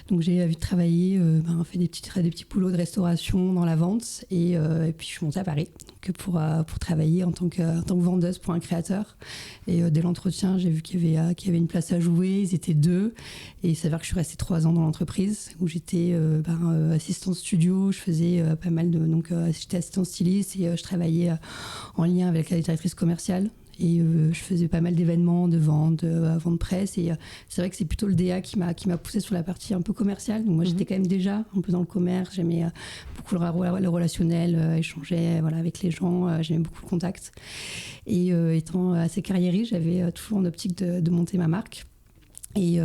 Donc j'ai vite travaillé, fait des petits boulots de restauration dans la vente et puis je suis montée à Paris pour travailler en tant que vendeuse pour un créateur. Et dès l'entretien, j'ai vu qu'il y avait une place à jouer, ils étaient 2 et il s'avère que je suis restée 3 ans dans l'entreprise où j'étais assistante studio, je faisais pas mal j'étais assistante styliste et je travaillais en lien avec la directrice commerciale. Et je faisais pas mal d'événements, de vente presse. Et c'est vrai que c'est plutôt le DA qui m'a poussée sur la partie un peu commerciale. Donc moi, j'étais quand même déjà un peu dans le commerce. J'aimais beaucoup le relationnel, échanger avec les gens. J'aimais beaucoup le contact. Et étant assez carriériste, j'avais toujours en optique de monter ma marque. Et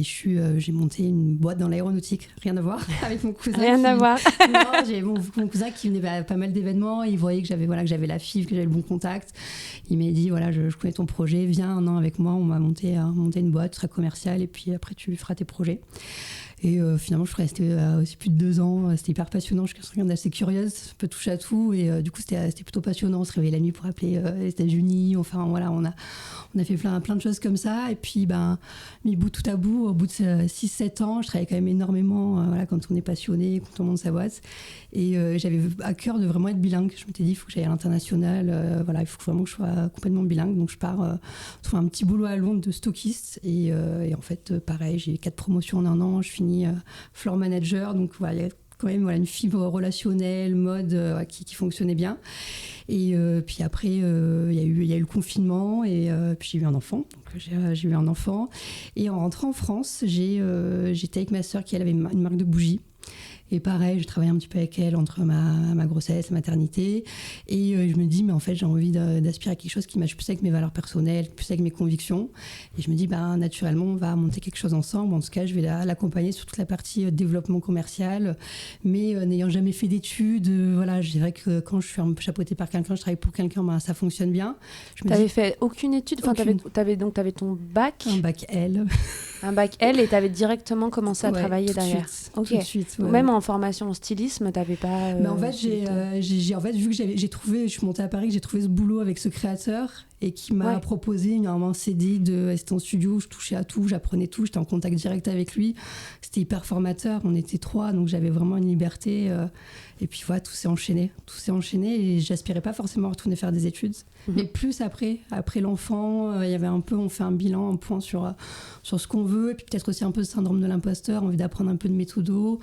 j'ai monté une boîte dans l'aéronautique, rien à voir avec mon cousin. Rien à voir. Non, j'ai mon cousin qui venait à pas mal d'événements, il voyait que j'avais la fibre, que j'avais le bon contact. Il m'a dit je connais ton projet, viens un an avec moi, on va monter une boîte très commerciale et puis après tu feras tes projets. Et finalement, je suis restée aussi plus de 2 ans. C'était hyper passionnant. Je suis quelqu'un d'assez curieuse, un peu touche à tout. Et du coup, c'était plutôt passionnant. On se réveillait la nuit pour appeler les États-Unis. Enfin, voilà, on a fait plein de choses comme ça. Et puis, mis bout à bout, au bout de 6-7 ans, je travaillais quand même énormément quand on est passionné, quand on monte sa boîte. Et j'avais à cœur de vraiment être bilingue. Je m'étais dit, il faut que j'aille à l'international. Il faut vraiment que je sois complètement bilingue. Donc, je pars trouver un petit boulot à Londres de stockiste. Et en fait, pareil, j'ai 4 promotions en 1 an. Je finis floor manager. Donc, il y a quand même une fibre relationnelle, mode qui fonctionnait bien. Et puis après, il y a eu le confinement et puis j'ai eu un enfant. Donc j'ai eu un enfant. Et en rentrant en France, j'étais avec ma sœur qui elle avait une marque de bougies. Et pareil, je travaillais un petit peu avec elle entre ma grossesse, la maternité. Et je me dis, mais en fait, j'ai envie d'aspirer à quelque chose qui matche plus avec mes valeurs personnelles, plus avec mes convictions. Et je me dis, naturellement, on va monter quelque chose ensemble. En tout cas, je vais l'accompagner sur toute la partie développement commercial. Mais n'ayant jamais fait d'études, je dirais que quand je suis un peu chapeautée par quelqu'un, je travaille pour quelqu'un, ça fonctionne bien. Tu n'avais fait aucune étude? T'avais ton bac? Un bac L. Un bac L et tu avais directement commencé à travailler derrière. Tout de suite. Même en formation en stylisme, tu n'avais pas... Mais en fait, vu que je suis montée à Paris, j'ai trouvé ce boulot avec ce créateur et qui m'a proposé un CDI de assistant studio. Je touchais à tout, j'apprenais tout, j'étais en contact direct avec lui. C'était hyper formateur, on était 3, donc j'avais vraiment une liberté. Et puis tout s'est enchaîné et j'aspirais pas forcément à retourner faire des études. Mais plus après l'enfant, il y avait on fait un bilan, un point sur ce qu'on veut, et puis peut-être aussi un peu le syndrome de l'imposteur, envie d'apprendre un peu de méthodo.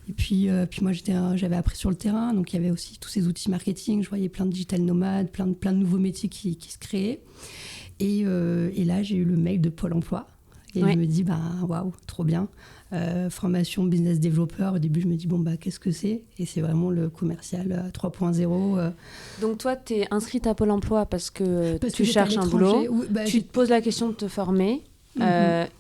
Et puis moi j'avais appris sur le terrain, donc il y avait aussi tous ces outils marketing, je voyais plein de digital nomades, plein de nouveaux métiers qui se créaient. Et là j'ai eu le mail de Pôle emploi. Et je me dis, waouh, trop bien. Formation business développeur. Au début, je me dis, qu'est-ce que c'est? Et c'est vraiment le commercial 3.0. Donc, toi, tu es inscrite à Pôle emploi parce que tu cherches un boulot. Tu te poses la question de te former.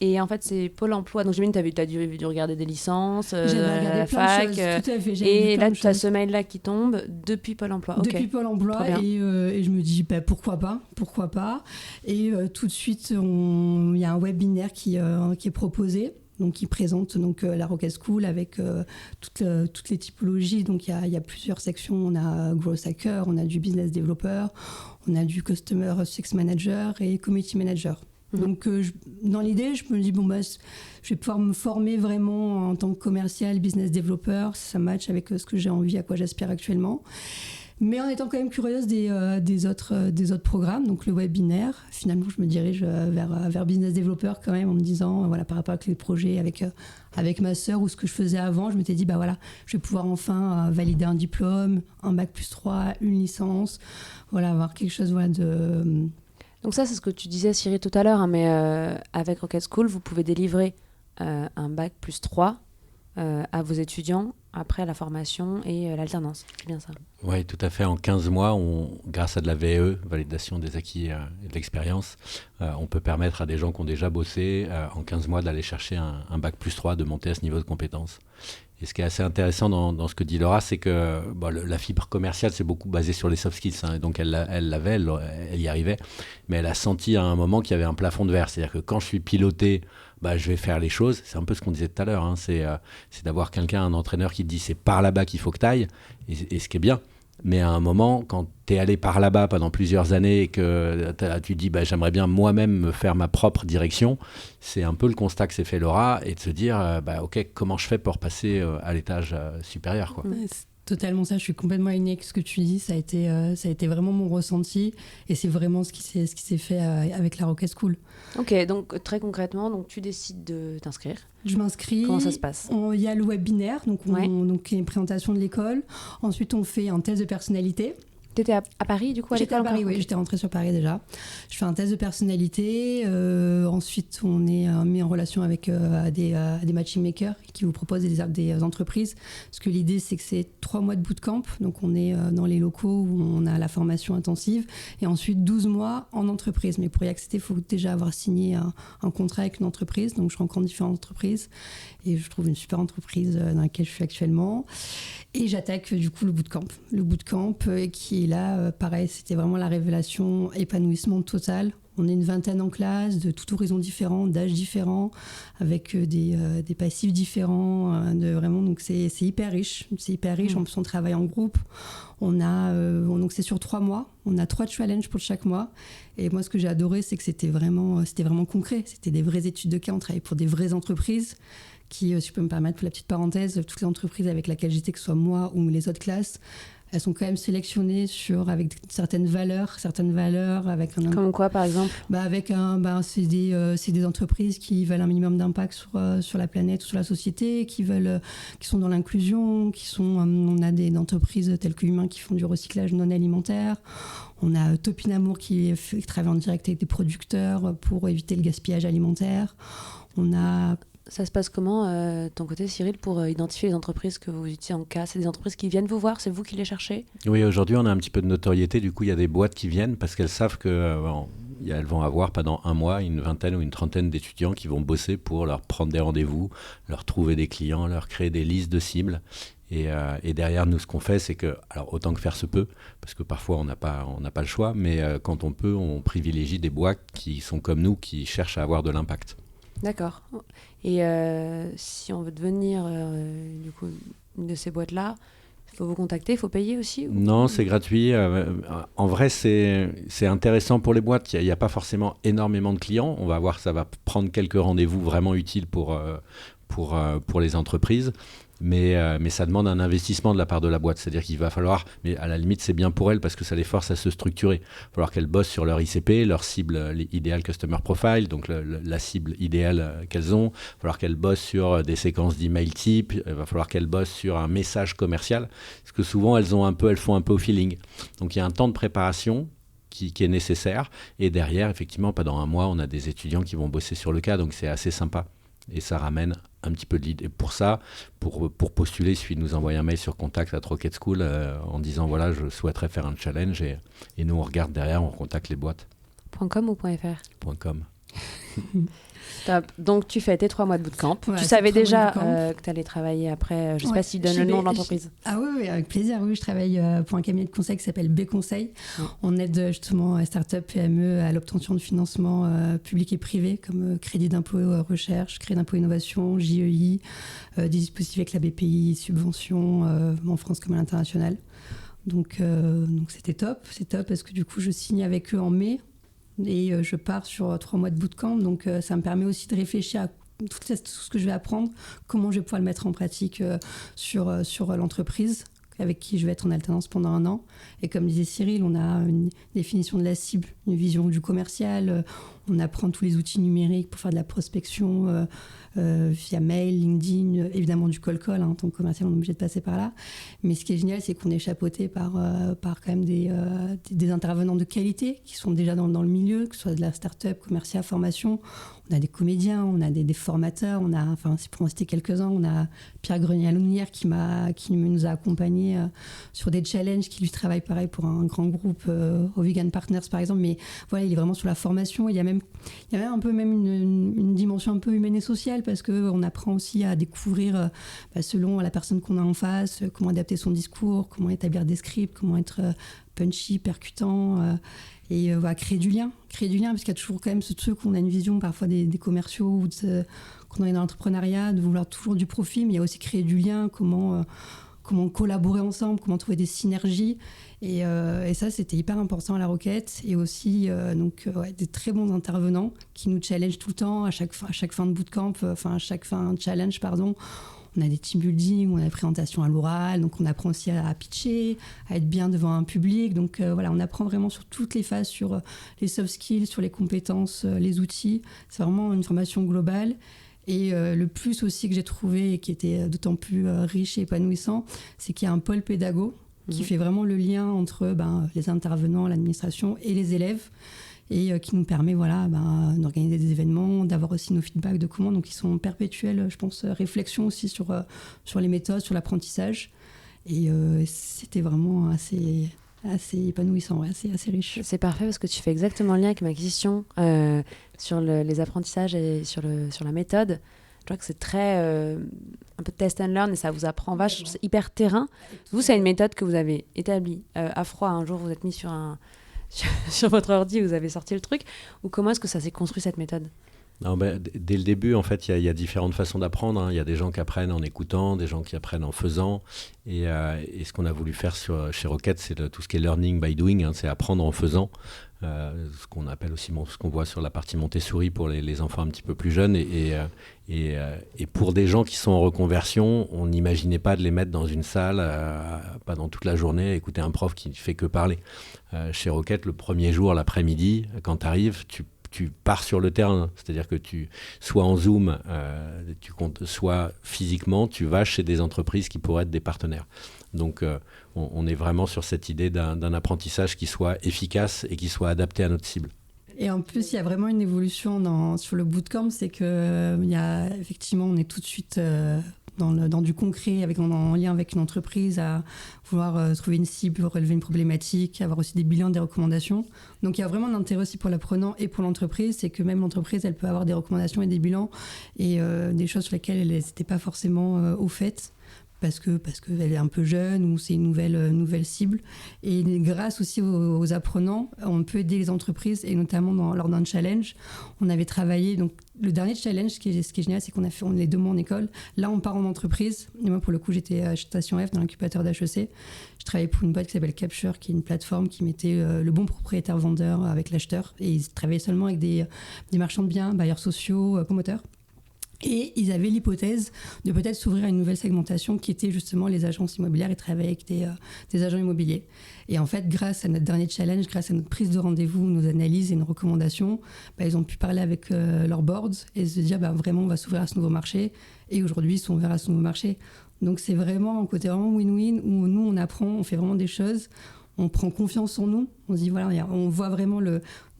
Et en fait, c'est Pôle emploi. Donc, j'imagine que tu as dû regarder des licences à la fac. Tout à fait. Et là, tu as ce mail-là qui tombe depuis Pôle emploi. Depuis Pôle emploi. Et je me dis, pourquoi pas. Et tout de suite, il y a un webinaire qui est proposé. Donc, qui présente la Rocket School avec toutes les typologies. Donc, il y a plusieurs sections. On a Growth Hacker, on a du Business Developer, on a du Customer Success Manager et Community Manager. Donc, dans l'idée, je me dis, je vais pouvoir me former vraiment en tant que commercial, business developer. Ça match avec ce que j'ai envie, à quoi j'aspire actuellement. Mais en étant quand même curieuse des autres programmes, donc le webinaire, finalement, je me dirige vers business developer quand même, en me disant, par rapport à les projets avec ma sœur ou ce que je faisais avant, je m'étais dit, je vais pouvoir enfin valider un diplôme, un bac+3, une licence, avoir quelque chose de... Donc ça, c'est ce que tu disais, Cyril, tout à l'heure, mais avec Rocket School, vous pouvez délivrer un bac+3 à vos étudiants après la formation et l'alternance. C'est bien ça? Oui, tout à fait. En 15 mois, grâce à de la VAE, validation des acquis et de l'expérience, on peut permettre à des gens qui ont déjà bossé en 15 mois d'aller chercher un bac+3, de monter à ce niveau de compétence. Et ce qui est assez intéressant dans ce que dit Laura, c'est que la fibre commerciale, c'est beaucoup basé sur les soft skills. Et donc, elle y arrivait. Mais elle a senti à un moment qu'il y avait un plafond de verre. C'est-à-dire que quand je suis piloté je vais faire les choses. C'est un peu ce qu'on disait tout à l'heure, hein. C'est d'avoir quelqu'un, un entraîneur qui te dit c'est par là-bas qu'il faut que tu ailles, et ce qui est bien. Mais à un moment, quand tu es allé par là-bas pendant plusieurs années et que tu dis j'aimerais bien moi-même me faire ma propre direction, c'est un peu le constat que s'est fait Laura, et de se dire ok, comment je fais pour passer à l'étage supérieur, quoi. C'est totalement ça, je suis complètement alignée avec ce que tu dis, ça a été vraiment mon ressenti, et c'est vraiment ce qui s'est fait avec la Rocket School. Ok, donc très concrètement, donc tu décides de t'inscrire. Je m'inscris. Comment ça se passe ? Il y a le webinaire, donc il y a une présentation de l'école. Ensuite, on fait un test de personnalité. T'étais à Paris, du coup, à l'école ? J'étais à Paris, oui, j'étais rentrée sur Paris déjà. Je fais un test de personnalité. Ensuite, on est mis en relation avec des matchmakers qui vous proposent des entreprises. Parce que l'idée, c'est que c'est 3 mois de bootcamp. Donc, on est dans les locaux où on a la formation intensive. Et ensuite, 12 mois en entreprise. Mais pour y accéder, il faut déjà avoir signé un contrat avec une entreprise. Donc, je rencontre différentes entreprises. Et je trouve une super entreprise dans laquelle je suis actuellement. Et j'attaque du coup le bootcamp. Le bootcamp qui est là, pareil, c'était vraiment la révélation, épanouissement total. On est une 20aine en classe, de tout horizon différent, d'âge différents, avec des passifs différents. Donc c'est hyper riche. C'est hyper riche. En plus, on travaille en groupe. Donc c'est sur 3 mois. On a 3 challenges pour chaque mois. Et moi, ce que j'ai adoré, c'est que c'était vraiment concret. C'était des vraies études de cas. On travaillait pour des vraies entreprises. Qui, si je peux me permettre, pour la petite parenthèse, toutes les entreprises avec lesquelles j'étais, que ce soit moi ou les autres classes, elles sont quand même sélectionnées avec certaines valeurs, avec Comme quoi, par exemple ? C'est des entreprises qui veulent un minimum d'impact sur la planète ou sur la société, qui sont dans l'inclusion, on a des entreprises telles que Humain qui font du recyclage non alimentaire. On a Topinamour qui travaille en direct avec des producteurs pour éviter le gaspillage alimentaire. Ça se passe comment, ton côté, Cyril, pour identifier les entreprises que vous utilisez en cas ? C'est des entreprises qui viennent vous voir, c'est vous qui les cherchez ? Oui, aujourd'hui, on a un petit peu de notoriété. Du coup, il y a des boîtes qui viennent parce qu'elles savent qu'elles vont avoir pendant 1 mois une 20aine ou une 30aine d'étudiants qui vont bosser pour leur prendre des rendez-vous, leur trouver des clients, leur créer des listes de cibles. Et derrière, nous, ce qu'on fait, c'est que, alors autant que faire se peut, parce que parfois on n'a pas le choix, mais quand on peut, on privilégie des boîtes qui sont comme nous, qui cherchent à avoir de l'impact. D'accord. Et si on veut devenir du coup une de ces boîtes-là, il faut vous contacter, il faut payer aussi ? Non, c'est gratuit. En vrai, c'est intéressant pour les boîtes. Il n'y a pas forcément énormément de clients. On va voir, ça va prendre quelques rendez-vous vraiment utiles pour les entreprises. Mais ça demande un investissement de la part de la boîte. C'est-à-dire qu'il va falloir, mais à la limite, c'est bien pour elles parce que ça les force à se structurer. Il va falloir qu'elles bossent sur leur ICP, leur cible idéal customer profile, donc la cible idéale qu'elles ont. Il va falloir qu'elles bossent sur des séquences d'email type. Il va falloir qu'elles bossent sur un message commercial. Parce que souvent, elles font un peu au feeling. Donc, il y a un temps de préparation qui est nécessaire. Et derrière, effectivement, pendant 1 mois, on a des étudiants qui vont bosser sur le cas. Donc, c'est assez sympa. Et ça ramène un petit peu de lead. Et pour ça, pour postuler, il suffit de nous envoyer un mail sur contact@Rocket School en disant voilà, je souhaiterais faire un challenge. Et nous, on regarde derrière, on contacte les boîtes. .com ou .fr ? .com. Top. Donc, tu fais tes 3 mois de bootcamp. Ouais, tu savais déjà que tu allais travailler après. Je ne sais pas s'il donne le nom de l'entreprise. Ah oui, avec plaisir. Oui, je travaille pour un cabinet de conseil qui s'appelle B Conseil. On aide justement start-up, PME à l'obtention de financement public et privé, comme crédit d'impôt recherche, crédit d'impôt innovation, JEI, des dispositifs avec la BPI, subventions en France comme à l'international. Donc c'était top. C'est top parce que du coup, je signe avec eux en mai. Et je pars sur 3 mois de bootcamp, donc ça me permet aussi de réfléchir à tout ce que je vais apprendre, comment je vais pouvoir le mettre en pratique sur l'entreprise avec qui je vais être en alternance pendant 1 an. Et comme disait Cyril, on a une définition de la cible, une vision du commercial, on apprend tous les outils numériques pour faire de la prospection via mail, LinkedIn, évidemment du cold call, en tant que commercial on est obligé de passer par là. Mais ce qui est génial, c'est qu'on est chapeauté par quand même des intervenants de qualité qui sont déjà dans le milieu, que ce soit de la start-up, commercial, formation. On a des comédiens, on a des formateurs, c'est pour en citer quelques-uns, on a Pierre Grenier-Lounière qui nous a accompagnés sur des challenges, qui lui travaille pareil pour un grand groupe, Vegan Partners par exemple, mais voilà, il est vraiment sur la formation. Il y a même y a même un peu une dimension un peu humaine et sociale, parce qu'on apprend aussi à découvrir, selon la personne qu'on a en face, comment adapter son discours, comment établir des scripts, comment être punchy, percutant, et créer du lien, parce qu'il y a toujours quand même ce truc où on a une vision parfois des commerciaux ou quand on est dans l'entrepreneuriat, de vouloir toujours du profit, mais il y a aussi créer du lien, comment collaborer ensemble, comment trouver des synergies. Et ça, c'était hyper important à La Roquette. Et aussi, des très bons intervenants qui nous challengent tout le temps, à chaque fin de bootcamp, à chaque fin de challenge, pardon. On a des team building, on a des présentations à l'oral, donc on apprend aussi à pitcher, à être bien devant un public. Donc on apprend vraiment sur toutes les phases, sur les soft skills, sur les compétences, les outils. C'est vraiment une formation globale. Et le plus aussi que j'ai trouvé, et qui était d'autant plus riche et épanouissant, c'est qu'il y a un pôle pédago qui fait vraiment le lien entre les intervenants, l'administration et les élèves, et qui nous permet d'organiser des événements, d'avoir aussi nos feedbacks de comment. Donc ils sont perpétuels, je pense, réflexion aussi sur les méthodes, sur l'apprentissage. Et c'était vraiment assez épanouissant, assez riche. C'est parfait parce que tu fais exactement le lien avec ma question sur les apprentissages et sur la méthode. Je vois que c'est très un peu test and learn et ça vous apprend vachement, c'est hyper terrain. Vous, c'est une méthode que vous avez établie à froid. Un jour, vous êtes mis sur votre ordi, vous avez sorti le truc. Ou comment est-ce que ça s'est construit, cette méthode ? Non, dès le début, en fait, il y a différentes façons d'apprendre. Hein. Il y a des gens qui apprennent en écoutant, des gens qui apprennent en faisant. Et ce qu'on a voulu faire chez Rocket, c'est tout ce qui est learning by doing, hein, c'est apprendre en faisant. Ce qu'on appelle aussi, ce qu'on voit sur la partie Montessori pour les enfants un petit peu plus jeunes. Et pour des gens qui sont en reconversion, on n'imaginait pas de les mettre dans une salle pendant toute la journée, écouter un prof qui ne fait que parler. Chez Rocket, le premier jour, l'après-midi, quand tu arrives, tu pars sur le terrain, c'est-à-dire que tu sois en Zoom, soit physiquement, tu vas chez des entreprises qui pourraient être des partenaires. Donc on est vraiment sur cette idée d'un apprentissage qui soit efficace et qui soit adapté à notre cible. Et en plus, il y a vraiment une évolution sur le bootcamp, c'est que effectivement, on est tout de suite dans du concret, en lien avec une entreprise, à vouloir trouver une cible, relever une problématique, avoir aussi des bilans, des recommandations. Donc il y a vraiment un intérêt aussi pour l'apprenant et pour l'entreprise, c'est que même l'entreprise, elle peut avoir des recommandations et des bilans et des choses sur lesquelles elle n'était pas forcément au fait. Parce qu'elle est un peu jeune ou c'est une nouvelle cible. Et grâce aussi aux apprenants, on peut aider les entreprises, et notamment lors d'un challenge. On avait travaillé, donc le dernier challenge, ce qui est génial, c'est qu'on a fait les 2 mois en école. Là, on part en entreprise. Et moi, pour le coup, j'étais à Station F, dans l'incubateur d'HEC. Je travaillais pour une boîte qui s'appelle Capture, qui est une plateforme qui mettait le bon propriétaire-vendeur avec l'acheteur. Et ils travaillaient seulement avec des marchands de biens, bailleurs sociaux, promoteurs. Et ils avaient l'hypothèse de peut-être s'ouvrir à une nouvelle segmentation qui était justement les agences immobilières et travailler avec des agents immobiliers. Et en fait, grâce à notre dernier challenge, grâce à notre prise de rendez-vous, nos analyses et nos recommandations, ils ont pu parler avec leurs boards et se dire vraiment on va s'ouvrir à ce nouveau marché. Et aujourd'hui, ils sont ouverts à ce nouveau marché. Donc c'est vraiment un côté vraiment win-win où nous, on apprend, on fait vraiment des choses. On prend confiance en nous, on se dit on voit vraiment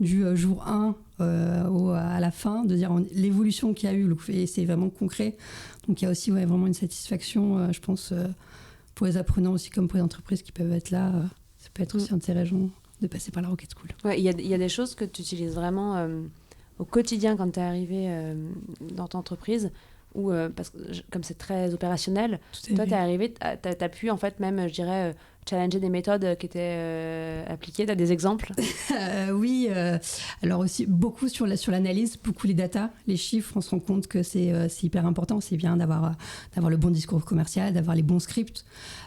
du jour 1 à la fin, de dire l'évolution qu'il y a eu, et c'est vraiment concret. Donc il y a aussi vraiment une satisfaction, je pense, pour les apprenants aussi comme pour les entreprises qui peuvent être là. Ça peut être aussi intéressant de passer par la Rocket School. Ouais, il y a des choses que tu utilises vraiment au quotidien quand tu es arrivé dans ton entreprise. Ou parce que comme c'est très opérationnel, toi, tu es arrivé, tu as pu en fait même, je dirais, challenger des méthodes qui étaient appliquées. Tu as des exemples ? Oui, alors aussi beaucoup sur l'analyse, beaucoup les datas, les chiffres, on se rend compte que c'est hyper important. C'est bien d'avoir le bon discours commercial, d'avoir les bons scripts.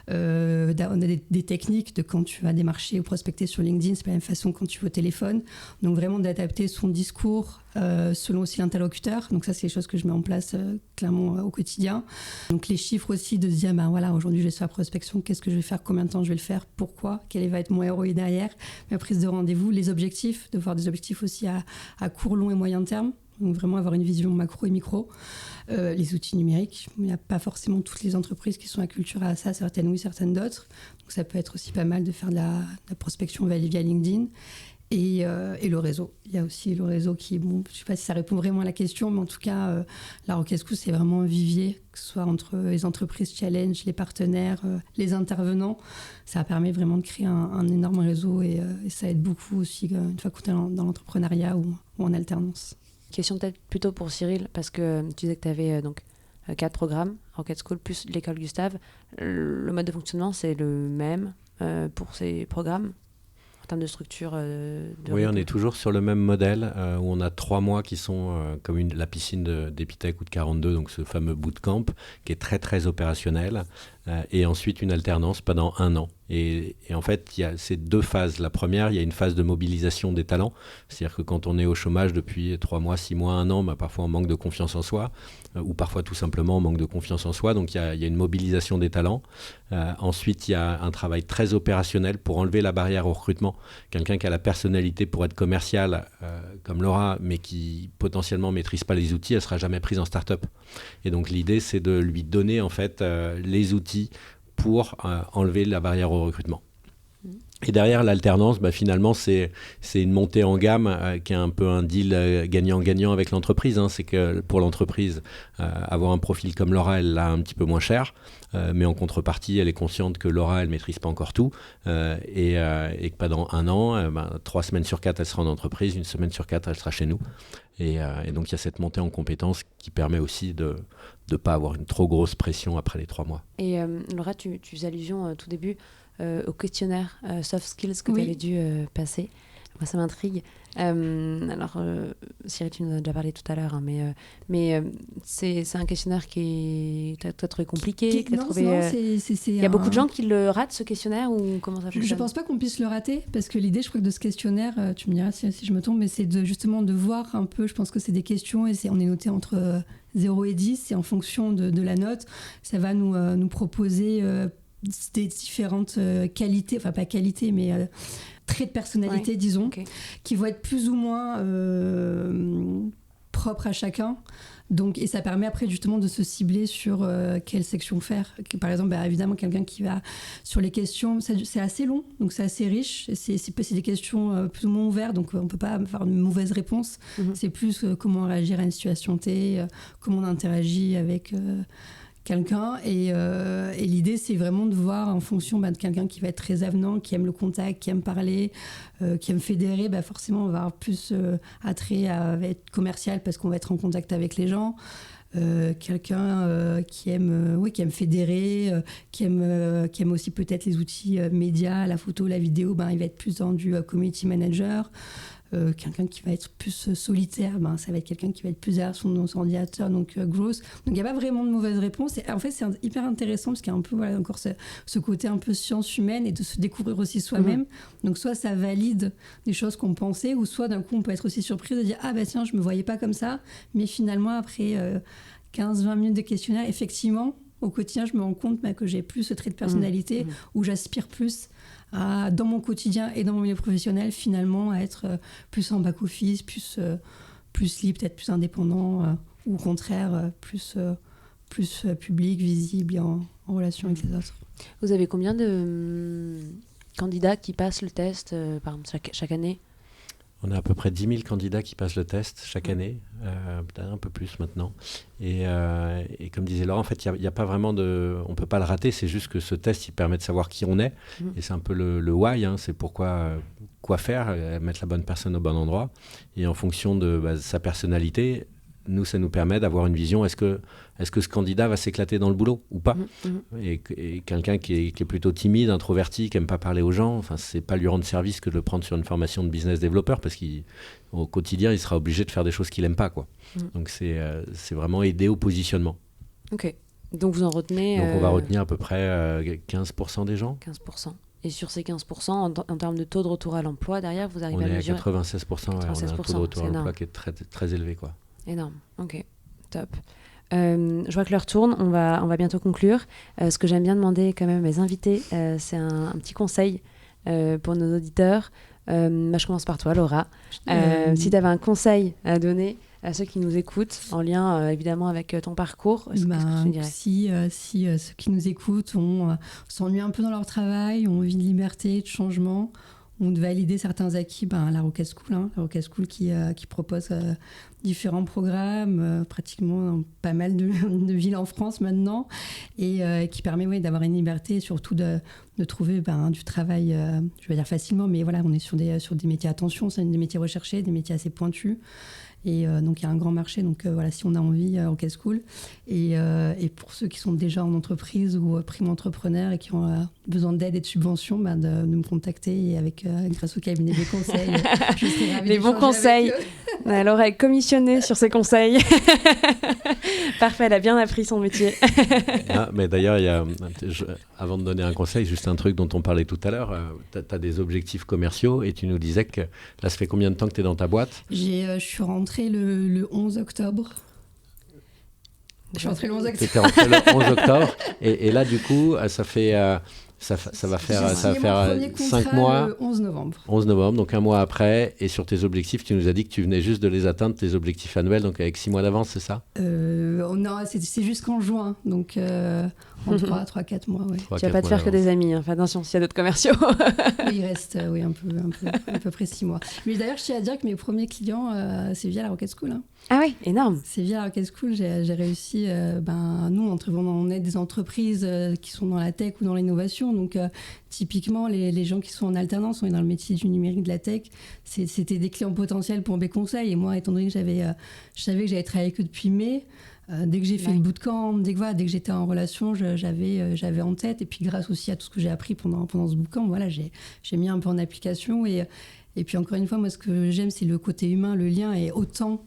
On a des techniques de quand tu vas démarcher ou prospecter sur LinkedIn, c'est pas la même façon quand tu vas au téléphone. Donc vraiment d'adapter son discours selon aussi l'interlocuteur. Donc ça, c'est des choses que je mets en place clairement au quotidien. Donc les chiffres aussi, de se dire, aujourd'hui je vais faire prospection, qu'est-ce que je vais faire, combien de temps je vais le faire, pourquoi, quel va être mon ROI derrière, ma prise de rendez-vous, les objectifs, de voir des objectifs aussi à court, long et moyen terme. Donc vraiment avoir une vision macro et micro. Les outils numériques, il n'y a pas forcément toutes les entreprises qui sont acculturées à ça, certaines oui, certaines d'autres. Donc ça peut être aussi pas mal de faire de la prospection via LinkedIn. Et le réseau. Il y a aussi le réseau qui, bon, je ne sais pas si ça répond vraiment à la question, mais en tout cas, la Rocket School, c'est vraiment un vivier, que ce soit entre les entreprises challenge, les partenaires, les intervenants. Ça permet vraiment de créer un énorme réseau et ça aide beaucoup aussi une fois qu'on est dans l'entrepreneuriat ou en alternance. Question peut-être plutôt pour Cyril, parce que tu disais que tu avais 4 programmes, Rocket School plus l'école Gustave. Le mode de fonctionnement, c'est le même pour ces programmes en termes de structure Oui, on est toujours sur le même modèle où on a 3 mois qui sont comme la piscine d'Epitech ou de 42, donc ce fameux bootcamp qui est très très opérationnel, et ensuite une alternance pendant 1 an. Et en fait, il y a ces 2 phases. La première, il y a une phase de mobilisation des talents, c'est-à-dire que quand on est au chômage depuis 3 mois, 6 mois, 1 an, parfois on manque de confiance en soi, ou parfois tout simplement on manque de confiance en soi, donc il y a une mobilisation des talents. Ensuite, il y a un travail très opérationnel pour enlever la barrière au recrutement. Quelqu'un qui a la personnalité pour être commercial, comme Laura, mais qui potentiellement ne maîtrise pas les outils, elle ne sera jamais prise en start-up. Et donc l'idée, c'est de lui donner en fait les outils pour enlever la barrière au recrutement. Et derrière l'alternance, finalement, c'est une montée en gamme qui est un peu un deal gagnant-gagnant avec l'entreprise. C'est que pour l'entreprise, avoir un profil comme Laura, elle l'a un petit peu moins cher. Mais en contrepartie, elle est consciente que Laura, elle ne maîtrise pas encore tout. Et que pendant 1 an, 3 semaines sur 4, elle sera en entreprise. 1 semaine sur 4, elle sera chez nous. Et donc, il y a cette montée en compétences qui permet aussi de ne pas avoir une trop grosse pression après les 3 mois. Et Laura, tu faisais allusion tout début au questionnaire soft skills que tu avais dû passer. Moi, ça m'intrigue. Alors, Cyril, tu nous en as déjà parlé tout à l'heure, mais c'est un questionnaire qui t'as trouvé compliqué, que t'as trouvé. Il y a beaucoup de gens qui le ratent, ce questionnaire, ou comment ça fonctionne ? Je pense pas qu'on puisse le rater, parce que l'idée, je crois que de ce questionnaire, tu me diras si je me trompe, mais c'est justement de voir un peu. Je pense que c'est des questions et on est noté entre 0 et 10, et en fonction de la note, ça va nous proposer des différentes qualités, enfin pas qualités, mais traits de personnalité, disons, qui vont être plus ou moins propres à chacun. Donc, et ça permet après justement de se cibler sur quelle section faire. Par exemple, évidemment, quelqu'un qui va sur les questions, c'est assez long, donc c'est assez riche. C'est des questions plus ou moins ouvertes, donc on ne peut pas faire une mauvaise réponse. C'est plus comment réagir à une situation T, comment on interagit avec quelqu'un. Et l'idée, c'est vraiment de voir en fonction de quelqu'un qui va être très avenant, qui aime le contact, qui aime parler, qui aime fédérer. Forcément, on va avoir plus attrait à être commercial parce qu'on va être en contact avec les gens. Quelqu'un qui aime fédérer, qui aime aussi peut-être les outils médias, la photo, la vidéo, il va être plus dans du community manager. Quelqu'un qui va être plus solitaire, ça va être quelqu'un qui va être plus derrière son ordinateur, donc growth. Donc il n'y a pas vraiment de mauvaise réponse. Et en fait, c'est hyper intéressant parce qu'il y a un peu encore ce côté un peu science humaine et de se découvrir aussi soi-même. Donc soit ça valide des choses qu'on pensait, ou soit d'un coup on peut être aussi surpris de dire tiens, je me voyais pas comme ça, mais finalement après 15-20 minutes de questionnaire, effectivement au quotidien je me rends compte que j'ai plus ce trait de personnalité où j'aspire plus dans mon quotidien et dans mon milieu professionnel, finalement, à être plus en back-office, plus libre, peut-être plus indépendant, ou au contraire, plus public, visible et en relation avec les autres. Vous avez combien de candidats qui passent le test, par exemple, chaque année ? On a à peu près 10 000 candidats qui passent le test chaque année, peut-être un peu plus maintenant. Et comme disait Laura, en fait, il n'y a pas vraiment on ne peut pas le rater, c'est juste que ce test, il permet de savoir qui on est. Et c'est un peu le why, c'est pourquoi, quoi faire, mettre la bonne personne au bon endroit. Et en fonction de sa personnalité, nous, ça nous permet d'avoir une vision. Est-ce que ce candidat va s'éclater dans le boulot ou pas ? Et quelqu'un qui est plutôt timide, introverti, qui n'aime pas parler aux gens, c'est pas lui rendre service que de le prendre sur une formation de business développeur, parce qu'au quotidien, il sera obligé de faire des choses qu'il n'aime pas, quoi. Donc c'est vraiment aider au positionnement. Ok. Donc vous en retenez... Donc on va retenir à peu près 15% des gens. 15%. Et sur ces 15%, en termes de taux de retour à l'emploi, derrière, vous arrivez à mesurer... On est à 96%, on a un taux de retour à l'emploi qui est très, très élevé, quoi. Énorme, ok, top. Je vois que l'heure tourne, on va bientôt conclure. Ce que j'aime bien demander quand même à mes invités, c'est un petit conseil pour nos auditeurs. Je commence par toi, Laura. Si tu avais un conseil à donner à ceux qui nous écoutent, en lien évidemment avec ton parcours, qu'est-ce que tu dirais ? Si ceux qui nous écoutent s'ennuient un peu dans leur travail, ont envie de liberté, de changement, on de valider certains acquis, la Rocket School, la Rocket School qui propose différents programmes, pratiquement dans pas mal de villes en France maintenant, et qui permet d'avoir une liberté et surtout de trouver du travail, je vais dire facilement, mais voilà, on est sur des métiers à tension, c'est des métiers recherchés, des métiers assez pointus. Et donc il y a un grand marché, donc voilà, si on a envie, Rocket School. Et pour ceux qui sont déjà en entreprise ou primo-entrepreneurs et qui ont besoin d'aide et de subventions, de me contacter, et grâce au cabinet des conseils, je serai ravie les bons conseils. Alors, elle est commissionnée sur ses conseils. Parfait, elle a bien appris son métier. Mais d'ailleurs, avant de donner un conseil, juste un truc dont on parlait tout à l'heure, tu as des objectifs commerciaux et tu nous disais que là, ça fait combien de temps que tu es dans ta boîte ? Je suis rentrée le 11 octobre. Je suis rentrée le 11 octobre. Tu étais rentrée le 11 octobre et là, du coup, ça fait... Ça va faire 5 mois. Le 11 novembre. 11 novembre, donc un mois après. Et sur tes objectifs, tu nous as dit que tu venais juste de les atteindre, tes objectifs annuels, donc avec 6 mois d'avance, c'est ça ? Non, c'est jusqu'en juin, donc en 3-4 mois. Ouais. Tu vas pas te faire que des amis, fais attention s'il y a d'autres commerciaux. Il reste à peu près 6 mois. Mais d'ailleurs, je tiens à dire que mes premiers clients, c'est via la Rocket School. Ah oui, énorme. C'est via la Rocket School, j'ai réussi, nous, on aide des entreprises qui sont dans la tech ou dans l'innovation. Donc, typiquement, les gens qui sont en alternance, on est dans le métier du numérique, de la tech, c'était des clients potentiels pour mes conseils. Et moi, étant donné que je savais que j'allais travailler avec eux depuis mai, dès que j'ai fait le bootcamp, dès que j'étais en relation, j'avais en tête. Et puis, grâce aussi à tout ce que j'ai appris pendant ce bootcamp, voilà, j'ai mis un peu en application. Et puis, encore une fois, moi, ce que j'aime, c'est le côté humain, le lien, et autant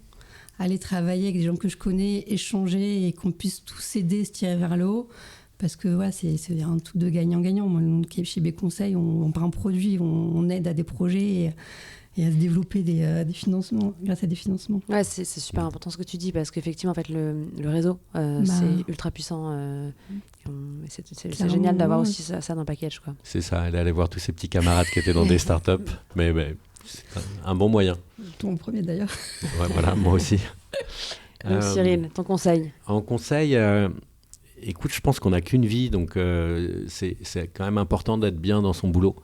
aller travailler avec des gens que je connais, échanger et qu'on puisse tous s'aider, se tirer vers le haut. Parce que voilà, c'est un tout de gagnant-gagnant. Moi, chez B-Conseil, on prend un produit, on aide à des projets et à se développer des financements, grâce à des financements. Ouais, c'est super important ce que tu dis, parce qu'effectivement, en fait, le réseau, c'est ultra puissant. C'est génial d'avoir aussi ça dans le package, quoi. C'est ça, aller voir tous ces petits camarades qui étaient dans des startups. Mais c'est un bon moyen. Ton premier, d'ailleurs. Ouais, voilà, moi aussi. Donc, Cyril, ton conseil ? En conseil... Écoute, je pense qu'on n'a qu'une vie, donc c'est quand même important d'être bien dans son boulot.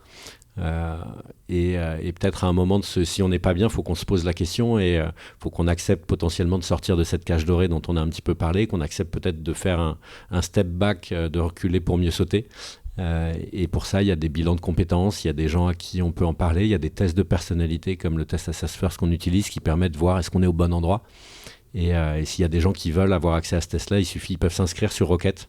Et peut-être à un moment, si on n'est pas bien, il faut qu'on se pose la question et il faut qu'on accepte potentiellement de sortir de cette cage dorée dont on a un petit peu parlé, qu'on accepte peut-être de faire un step back, de reculer pour mieux sauter. Et pour ça, il y a des bilans de compétences, il y a des gens à qui on peut en parler, il y a des tests de personnalité comme le test Assess First qu'on utilise qui permet de voir est-ce qu'on est au bon endroit. Et s'il y a des gens qui veulent avoir accès à ce test-là, ils peuvent s'inscrire sur Rocket.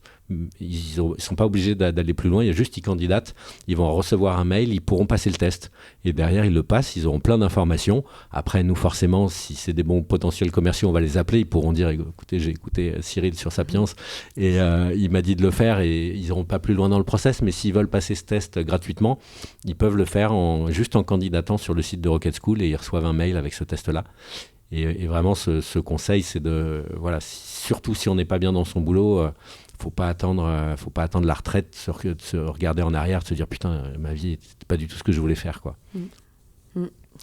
Ils ne sont pas obligés d'aller plus loin, il y a juste qu'ils candidatent, ils vont recevoir un mail, ils pourront passer le test. Et derrière, ils le passent, ils auront plein d'informations. Après, nous, forcément, si c'est des bons potentiels commerciaux, on va les appeler, ils pourront dire, écoutez, j'ai écouté Cyril sur Sapiens, et il m'a dit de le faire, et ils n'iront pas plus loin dans le process. Mais s'ils veulent passer ce test gratuitement, ils peuvent le faire juste en candidatant sur le site de Rocket School, et ils reçoivent un mail avec ce test-là. Et vraiment, ce conseil, c'est surtout si on n'est pas bien dans son boulot, faut pas attendre la retraite, de se regarder en arrière, de se dire putain, ma vie n'était pas du tout ce que je voulais faire, quoi.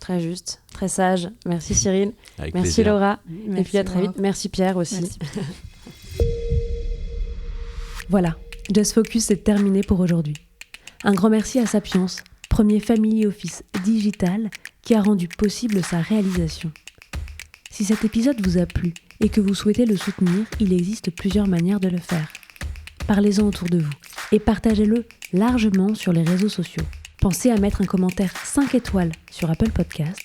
Très juste, très sage. Merci Cyril. Avec Merci plaisir. Laura. Merci, et puis à très vite. Merci Pierre aussi. Merci. Voilà, Just Focus est terminé pour aujourd'hui. Un grand merci à Sapiens, premier family office digital qui a rendu possible sa réalisation. Si cet épisode vous a plu et que vous souhaitez le soutenir, il existe plusieurs manières de le faire. Parlez-en autour de vous et partagez-le largement sur les réseaux sociaux. Pensez à mettre un commentaire 5 étoiles sur Apple Podcast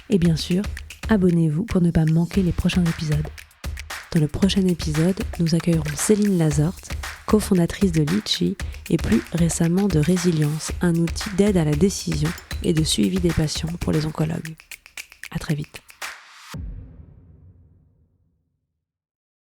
et bien sûr, abonnez-vous pour ne pas manquer les prochains épisodes. Dans le prochain épisode, nous accueillerons Céline Lazorte, cofondatrice de Litchi et plus récemment de Résilience, un outil d'aide à la décision et de suivi des patients pour les oncologues. À très vite.